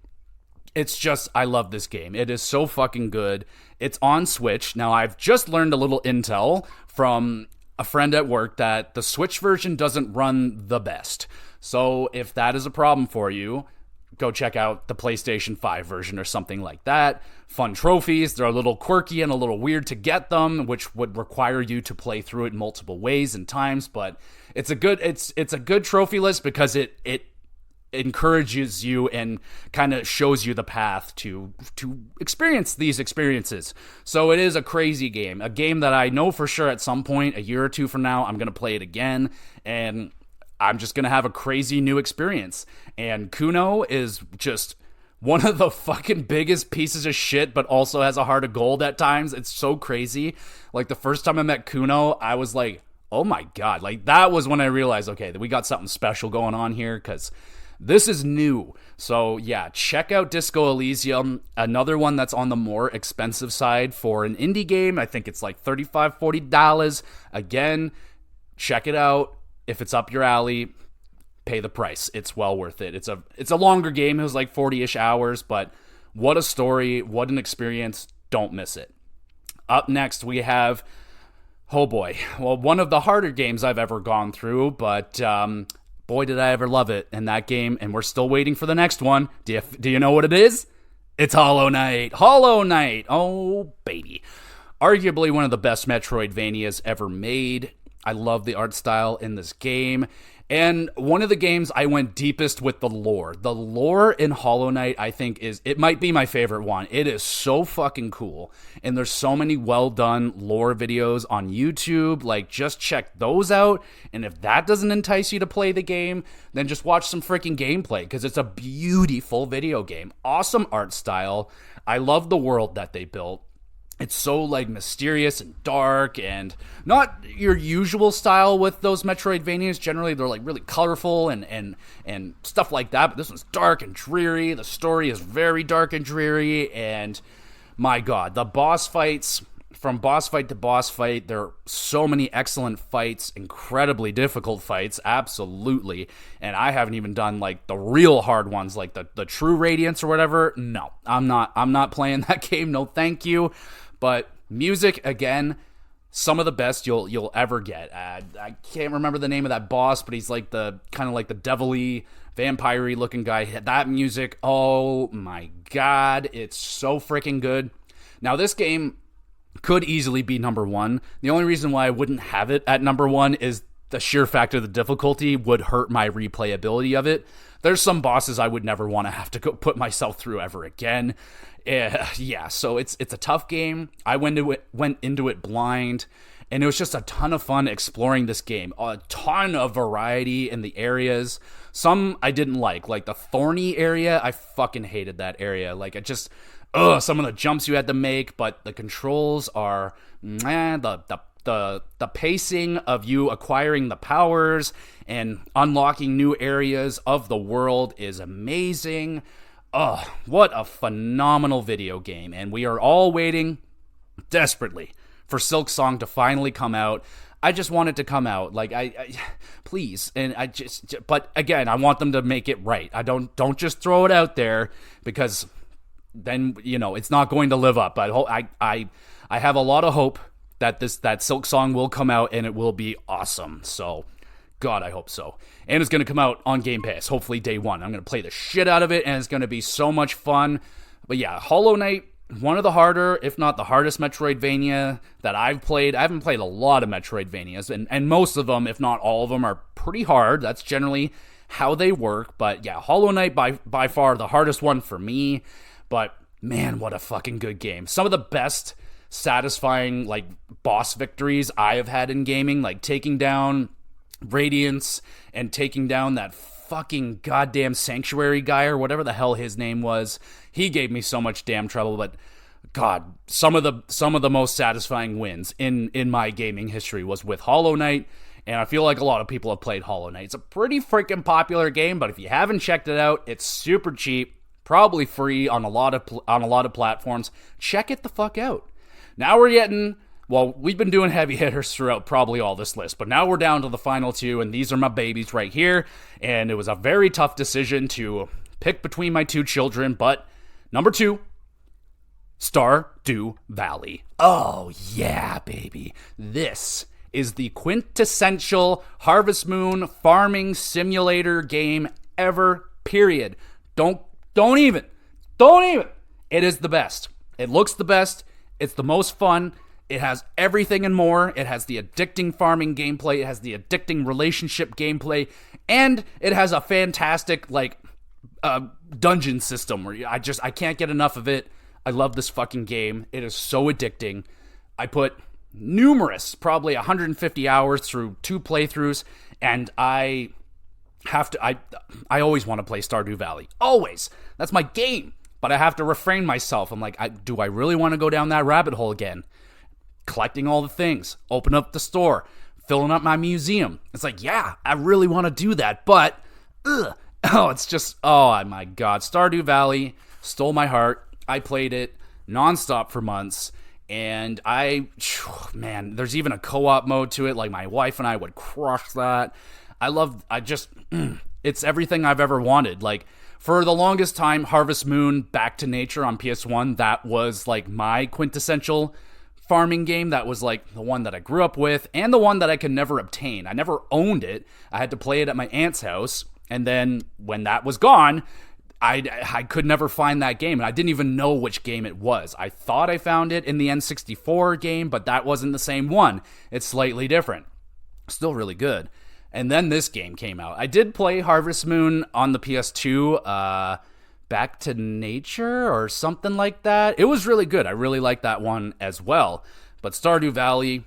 It's just, I love this game. It is so fucking good. It's on Switch. Now, I've just learned a little intel from a friend at work that the Switch version doesn't run the best. So if that is a problem for you, go check out the PlayStation 5 version or something like that. Fun trophies. They're a little quirky and a little weird to get them, which would require you to play through it multiple ways and times, but it's a good trophy list because it encourages you and kind of shows you the path to experience these experiences. So it is a crazy game, a game that I know for sure at some point, a year or two from now, I'm going to play it again, and I'm just going to have a crazy new experience. And Kuno is just one of the fucking biggest pieces of shit, but also has a heart of gold at times. It's so crazy. Like, the first time I met Kuno, I was like, oh my God. Like, that was when I realized, okay, that we got something special going on here, because this is new. So yeah, check out Disco Elysium, another one that's on the more expensive side for an indie game. I think it's like $35, $40. Again, check it out. If it's up your alley, pay the price. It's well worth it. It's a longer game. It was like 40-ish hours, but what a story, what an experience. Don't miss it. Up next, we have, oh boy, well, one of the harder games I've ever gone through, but boy, did I ever love it in that game, and we're still waiting for the next one. Do you know what it is? It's Hollow Knight. Hollow Knight. Oh, baby. Arguably one of the best Metroidvanias ever made. I love the art style in this game. And one of the games I went deepest with the lore. The lore in Hollow Knight, I think, it might be my favorite one. It is so fucking cool. And there's so many well done lore videos on YouTube. Like, just check those out. And if that doesn't entice you to play the game, then just watch some freaking gameplay, because it's a beautiful video game. Awesome art style. I love the world that they built. It's so, like, mysterious and dark and not your usual style with those Metroidvanias. Generally, they're, like, really colorful and stuff like that. But this one's dark and dreary. The story is very dark and dreary. And, my God, the boss fights, from boss fight to boss fight, there are so many excellent fights, incredibly difficult fights, absolutely. And I haven't even done, like, the real hard ones, like the True Radiance or whatever. No, I'm not playing that game. No, thank you. But music, again, some of the best you'll ever get. I can't remember the name of that boss, but he's like the kind of like the devil-y, vampire-y looking guy. That music, oh my God, it's so freaking good. Now, this game could easily be number one. The only reason why I wouldn't have it at number one is the sheer fact of the difficulty would hurt my replayability of it. There's some bosses I would never want to have to go put myself through ever again. Yeah, so it's a tough game. I went into it blind, and it was just a ton of fun exploring this game. A ton of variety in the areas. Some I didn't like the thorny area. I fucking hated that area. Like, it just, some of the jumps you had to make, but the controls are, the pacing of you acquiring the powers and unlocking new areas of the world is amazing. What a phenomenal video game. And we are all waiting desperately for Silk Song to finally come out. I just want it to come out. Like, I please. And but again, I want them to make it right. I don't just throw it out there, because then, it's not going to live up. I have a lot of hope that Silk Song will come out and it will be awesome. So, God, I hope so. And it's going to come out on Game Pass, hopefully day one. I'm going to play the shit out of it, and it's going to be so much fun. But yeah, Hollow Knight, one of the harder, if not the hardest Metroidvania that I've played. I haven't played a lot of Metroidvanias, and most of them, if not all of them, are pretty hard. That's generally how they work. But yeah, Hollow Knight by far the hardest one for me. But man, what a fucking good game. Some of the best satisfying, boss victories I have had in gaming, like taking down Radiance and taking down that fucking goddamn Sanctuary guy or whatever the hell his name was. He gave me so much damn trouble, but God, some of the most satisfying wins in my gaming history was with Hollow Knight, and I feel like a lot of people have played Hollow Knight. It's a pretty freaking popular game, but if you haven't checked it out, it's super cheap, probably free on a lot of platforms. Check it the fuck out. Now we're getting, well, we've been doing heavy hitters throughout probably all this list, but now we're down to the final two, and these are my babies right here, and it was a very tough decision to pick between my two children, but Number 2, Stardew Valley. Oh, yeah, baby. This is the quintessential Harvest Moon farming simulator game ever, period. Don't even. It is the best. It looks the best. It's the most fun. It has everything and more. It has the addicting farming gameplay. It has the addicting relationship gameplay. And it has a fantastic, dungeon system where I can't get enough of it. I love this fucking game. It is so addicting. I put numerous, probably 150 hours through 2 playthroughs, and I always want to play Stardew Valley. Always. That's my game. But I have to refrain myself. I'm like, do I really want to go down that rabbit hole again? Collecting all the things, open up the store, filling up my museum. It's like, yeah, I really want to do that, but it's just, oh my God. Stardew Valley stole my heart. I played it nonstop for months, and there's even a co-op mode to it. Like, my wife and I would crush that. It's everything I've ever wanted. Like, for the longest time, Harvest Moon Back to Nature on PS1, that was like my quintessential farming game. That was like the one that I grew up with and the one that I could never obtain. I never owned it. I had to play it at my aunt's house, and then when that was gone, I could never find that game, and I didn't even know which game it was. I thought I found it in the N64 game, but that wasn't the same one. It's slightly different. Still really good. And then this game came out. I did play Harvest Moon on the PS2, Back to Nature or something like that. It was really good. I really liked that one as well. But Stardew Valley,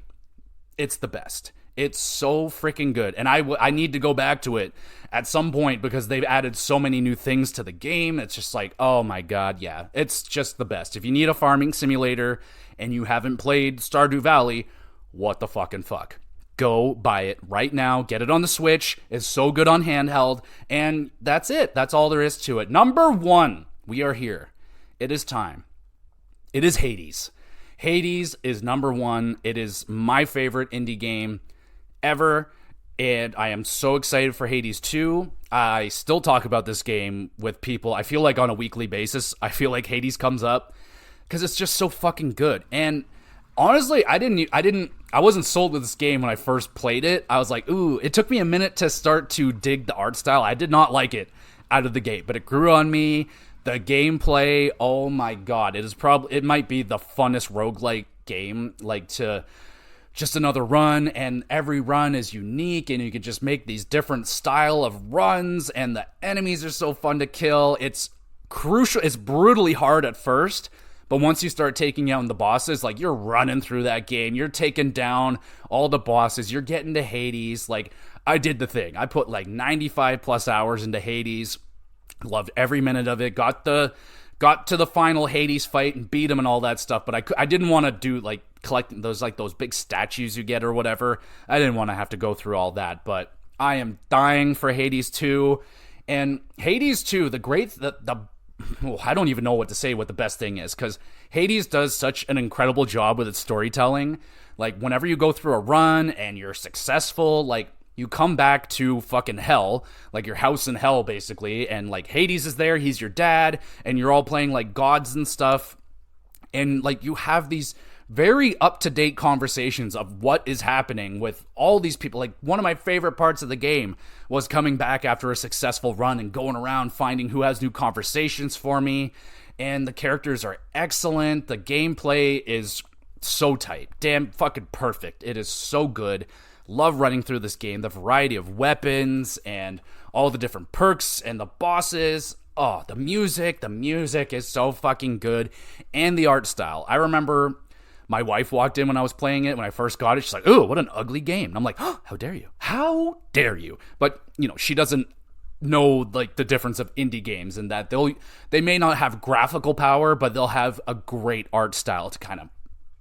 it's the best. It's so freaking good. And I need to go back to it at some point because they've added so many new things to the game. It's just like, oh my God, yeah. It's just the best. If you need a farming simulator and you haven't played Stardew Valley, what the fucking fuck? Go buy it right now. Get it on the Switch. It's so good on handheld. And that's it. That's all there is to it. Number 1. We are here. It is time. It is Hades. Hades is number 1. It is my favorite indie game ever. And I am so excited for Hades 2. I still talk about this game with people. I feel like on a weekly basis, I feel like Hades comes up because it's just so fucking good. And honestly, I wasn't sold with this game when I first played it. I was like, ooh, it took me a minute to start to dig the art style. I did not like it out of the gate, but it grew on me. The gameplay, oh my God, it might be the funnest roguelike game, like to just another run, and every run is unique, and you can just make these different style of runs, and the enemies are so fun to kill. It's crucial. It's brutally hard at first, but once you start taking down the bosses, like, you're running through that game. You're taking down all the bosses. You're getting to Hades. Like, I did the thing. I put like 95 plus hours into Hades. Loved every minute of it. Got to the final Hades fight and beat him and all that stuff. But I didn't want to do like collecting those big statues you get or whatever. I didn't want to have to go through all that. But I am dying for Hades 2. And Hades 2, I don't even know what to say what the best thing is, because Hades does such an incredible job with its storytelling. Like, whenever you go through a run and you're successful, like, you come back to fucking hell, like your house in hell, basically, and like Hades is there, he's your dad, and you're all playing like gods and stuff, and like you have these very up-to-date conversations of what is happening with all these people. Like, one of my favorite parts of the game was coming back after a successful run and going around finding who has new conversations for me. And the characters are excellent. The gameplay is so tight. Damn fucking perfect. It is so good. Love running through this game. The variety of weapons and all the different perks and the bosses. Oh, the music is so fucking good. And the art style. I remember my wife walked in when I was playing it, when I first got it. She's like, ooh, what an ugly game. And I'm like, oh, how dare you? How dare you? But, she doesn't know, like, the difference of indie games, and that they may not have graphical power, but they'll have a great art style to kind of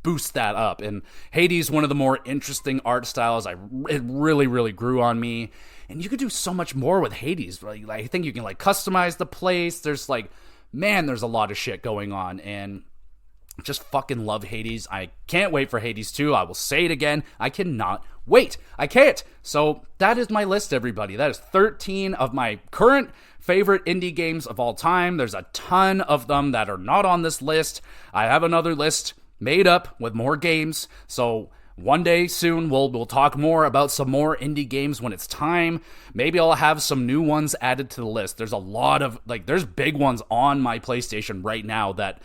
boost that up. And Hades, one of the more interesting art styles. It really, really grew on me. And you could do so much more with Hades. Like, I think you can, like, customize the place. There's, like, man, there's a lot of shit going on. And Just fucking love Hades. I can't wait for Hades 2. I will say it again. I cannot wait. I can't. So that is my list, everybody. That is 13 of my current favorite indie games of all time. There's a ton of them that are not on this list. I have another list made up with more games. So one day soon, we'll talk more about some more indie games when it's time. Maybe I'll have some new ones added to the list. There's a lot of, there's big ones on my PlayStation right now that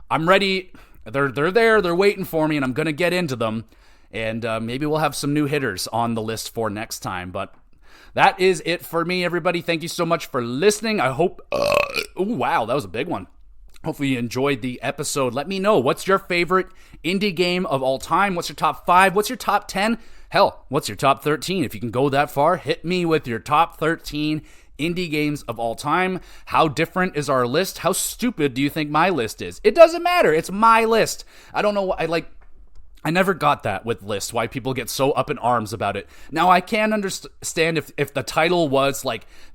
I'm ready. They're there. They're waiting for me, and I'm going to get into them. And maybe we'll have some new hitters on the list for next time. But that is it for me, everybody. Thank you so much for listening. I hope... oh, wow, that was a big one. Hopefully you enjoyed the episode. Let me know, what's your favorite indie game of all time? What's your top 5? What's your top 10? Hell, what's your top 13? If you can go that far, hit me with your top 13 indie games of all time. How different is our list? How stupid do you think my list is? It doesn't matter. It's my list. I don't know what I never got that with lists, why people get so up in arms about it. Now, I can understand if the title was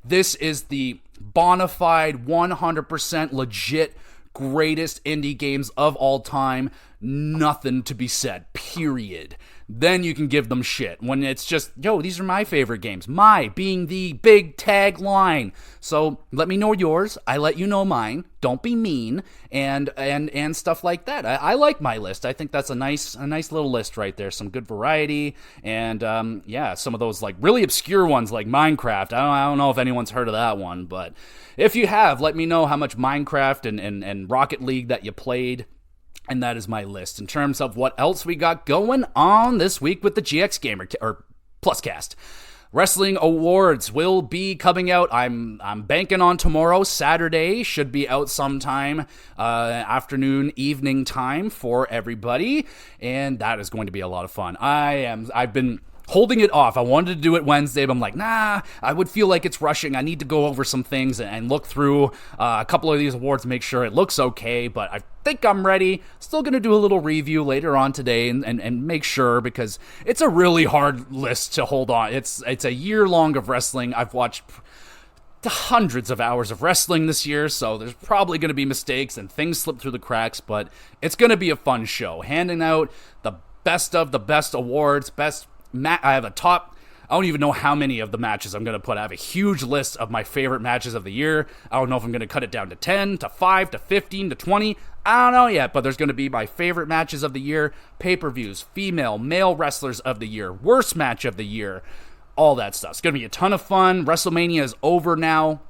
this is the bona fide, 100% legit greatest indie games of all time, nothing to be said, period. Then you can give them shit. When it's just, these are my favorite games. My being the big tagline. So let me know yours. I let you know mine. Don't be mean and stuff like that. I like my list. I think that's a nice little list right there. Some good variety and some of those really obscure ones like Minecraft. I don't know if anyone's heard of that one, but if you have, let me know how much Minecraft and Rocket League that you played. And that is my list. In terms of what else we got going on this week with the GXGamer or Pluscast. Wrestling Awards will be coming out. I'm banking on tomorrow. Saturday should be out sometime afternoon, evening time for everybody. And that is going to be a lot of fun. I've been holding it off. I wanted to do it Wednesday, but I'm like, nah, I would feel like it's rushing. I need to go over some things and look through a couple of these awards, make sure it looks okay, but I think I'm ready. Still going to do a little review later on today and make sure, because it's a really hard list to hold on. It's a year long of wrestling. I've watched hundreds of hours of wrestling this year, so there's probably going to be mistakes and things slip through the cracks, but it's going to be a fun show. Handing out the best of the best awards, I have a top, I don't even know how many of the matches I'm going to put. I have a huge list of my favorite matches of the year. I don't know if I'm going to cut it down to 10, to 5, to 15, to 20. I don't know yet, but there's going to be my favorite matches of the year, pay-per-views, female, male wrestlers of the year, worst match of the year, all that stuff. It's going to be a ton of fun. WrestleMania is over now,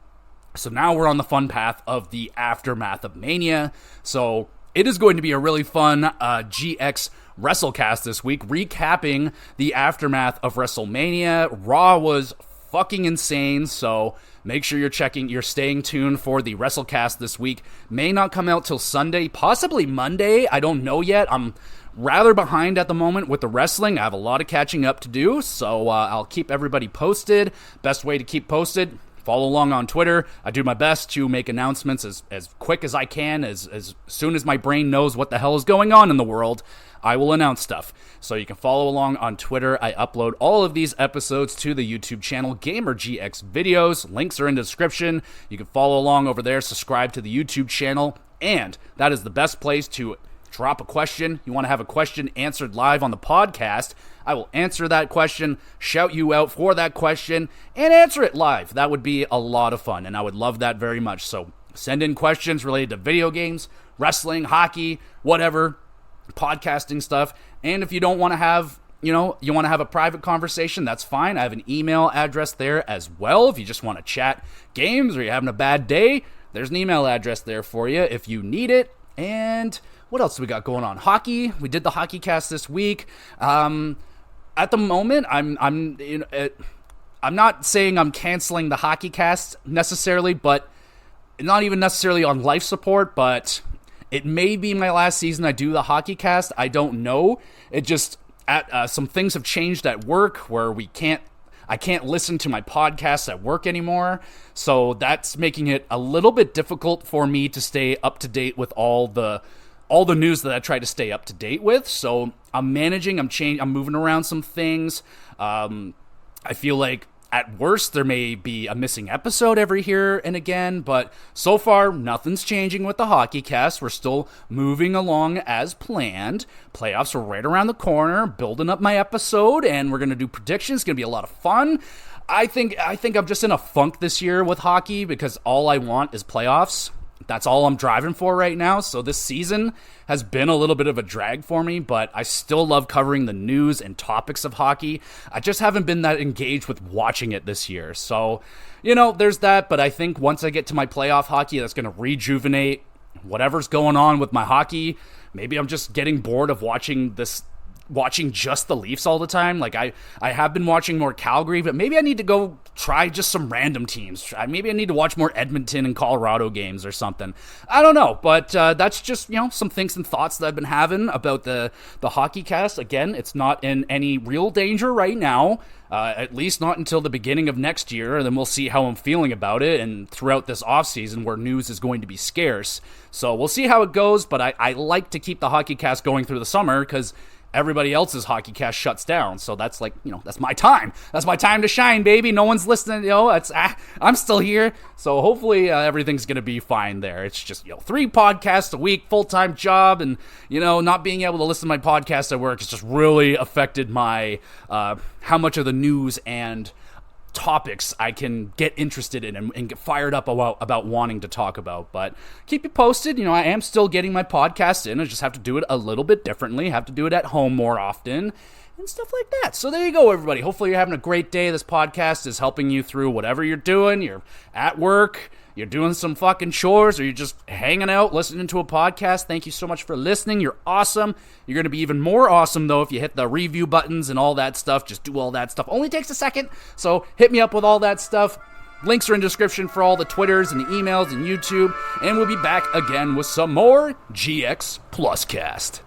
so now we're on the fun path of the aftermath of Mania. So it is going to be a really fun GX WrestleCast this week, recapping the aftermath of WrestleMania. Raw was fucking insane, so make sure you're staying tuned for the WrestleCast this week. May not come out till Sunday, possibly Monday. I don't know yet. I'm rather behind at the moment with the wrestling. I have a lot of catching up to do, so I'll keep everybody posted. Best way to keep posted, follow along on Twitter. I do my best to make announcements as quick as I can, as soon as my brain knows what the hell is going on in the world. I will announce stuff. So you can follow along on Twitter. I upload all of these episodes to the YouTube channel, GamerGX Videos. Links are in the description. You can follow along over there, subscribe to the YouTube channel, and that is the best place to drop a question. You want to have a question answered live on the podcast, I will answer that question, shout you out for that question, and answer it live. That would be a lot of fun, and I would love that very much. So send in questions related to video games, wrestling, hockey, whatever, podcasting stuff. And if you don't want to have, you want to have a private conversation, that's fine. I have an email address there as well. If you just want to chat games or you're having a bad day, there's an email address there for you if you need it. And what else do we got going on? Hockey. We did the hockey cast this week. At the moment, I'm not saying I'm canceling the hockey cast necessarily, but not even necessarily on life support, but it may be my last season I do the hockey cast. I don't know. It just, some things have changed at work where I can't listen to my podcasts at work anymore. So that's making it a little bit difficult for me to stay up to date with all the news that I try to stay up to date with. So I'm managing, I'm moving around some things. I feel like At worst, there may be a missing episode every here and again, but so far, nothing's changing with the Hockey Cast. We're still moving along as planned. Playoffs are right around the corner, building up my episode, and we're going to do predictions. It's going to be a lot of fun. I think I'm just in a funk this year with hockey because all I want is playoffs. That's all I'm driving for right now. So this season has been a little bit of a drag for me, but I still love covering the news and topics of hockey. I just haven't been that engaged with watching it this year. So, there's that. But I think once I get to my playoff hockey, that's going to rejuvenate whatever's going on with my hockey. Maybe I'm just getting bored of watching just the Leafs all the time. Like I have been watching more Calgary, but maybe I need to go try just some random teams. Maybe I need to watch more Edmonton and Colorado games or something. I don't know, but that's just, some things and thoughts that I've been having about the Hockey Cast. Again, it's not in any real danger right now, at least not until the beginning of next year, and then we'll see how I'm feeling about it and throughout this offseason where news is going to be scarce. So we'll see how it goes, but I like to keep the Hockey Cast going through the summer because everybody else's Hockey Cast shuts down, so that's that's my time. That's my time to shine, baby. No one's listening, I'm still here, so hopefully everything's gonna be fine there. It's just 3 podcasts a week, full-time job, and not being able to listen to my podcast at work has just really affected my how much of the news and topics I can get interested in and get fired up about wanting to talk about. But keep you posted. I am still getting my podcast in. I just have to do it a little bit differently. Have to do it at home more often and stuff like that. So there you go, everybody. Hopefully you're having a great day. This podcast is helping you through whatever you're doing. You're at work, you're doing some fucking chores, or you're just hanging out listening to a podcast. Thank you so much for listening. You're awesome. You're going to be even more awesome, though, if you hit the review buttons and all that stuff. Just do all that stuff. Only takes a second, so hit me up with all that stuff. Links are in the description for all the Twitters and the emails and YouTube, and we'll be back again with some more GX Plus Cast.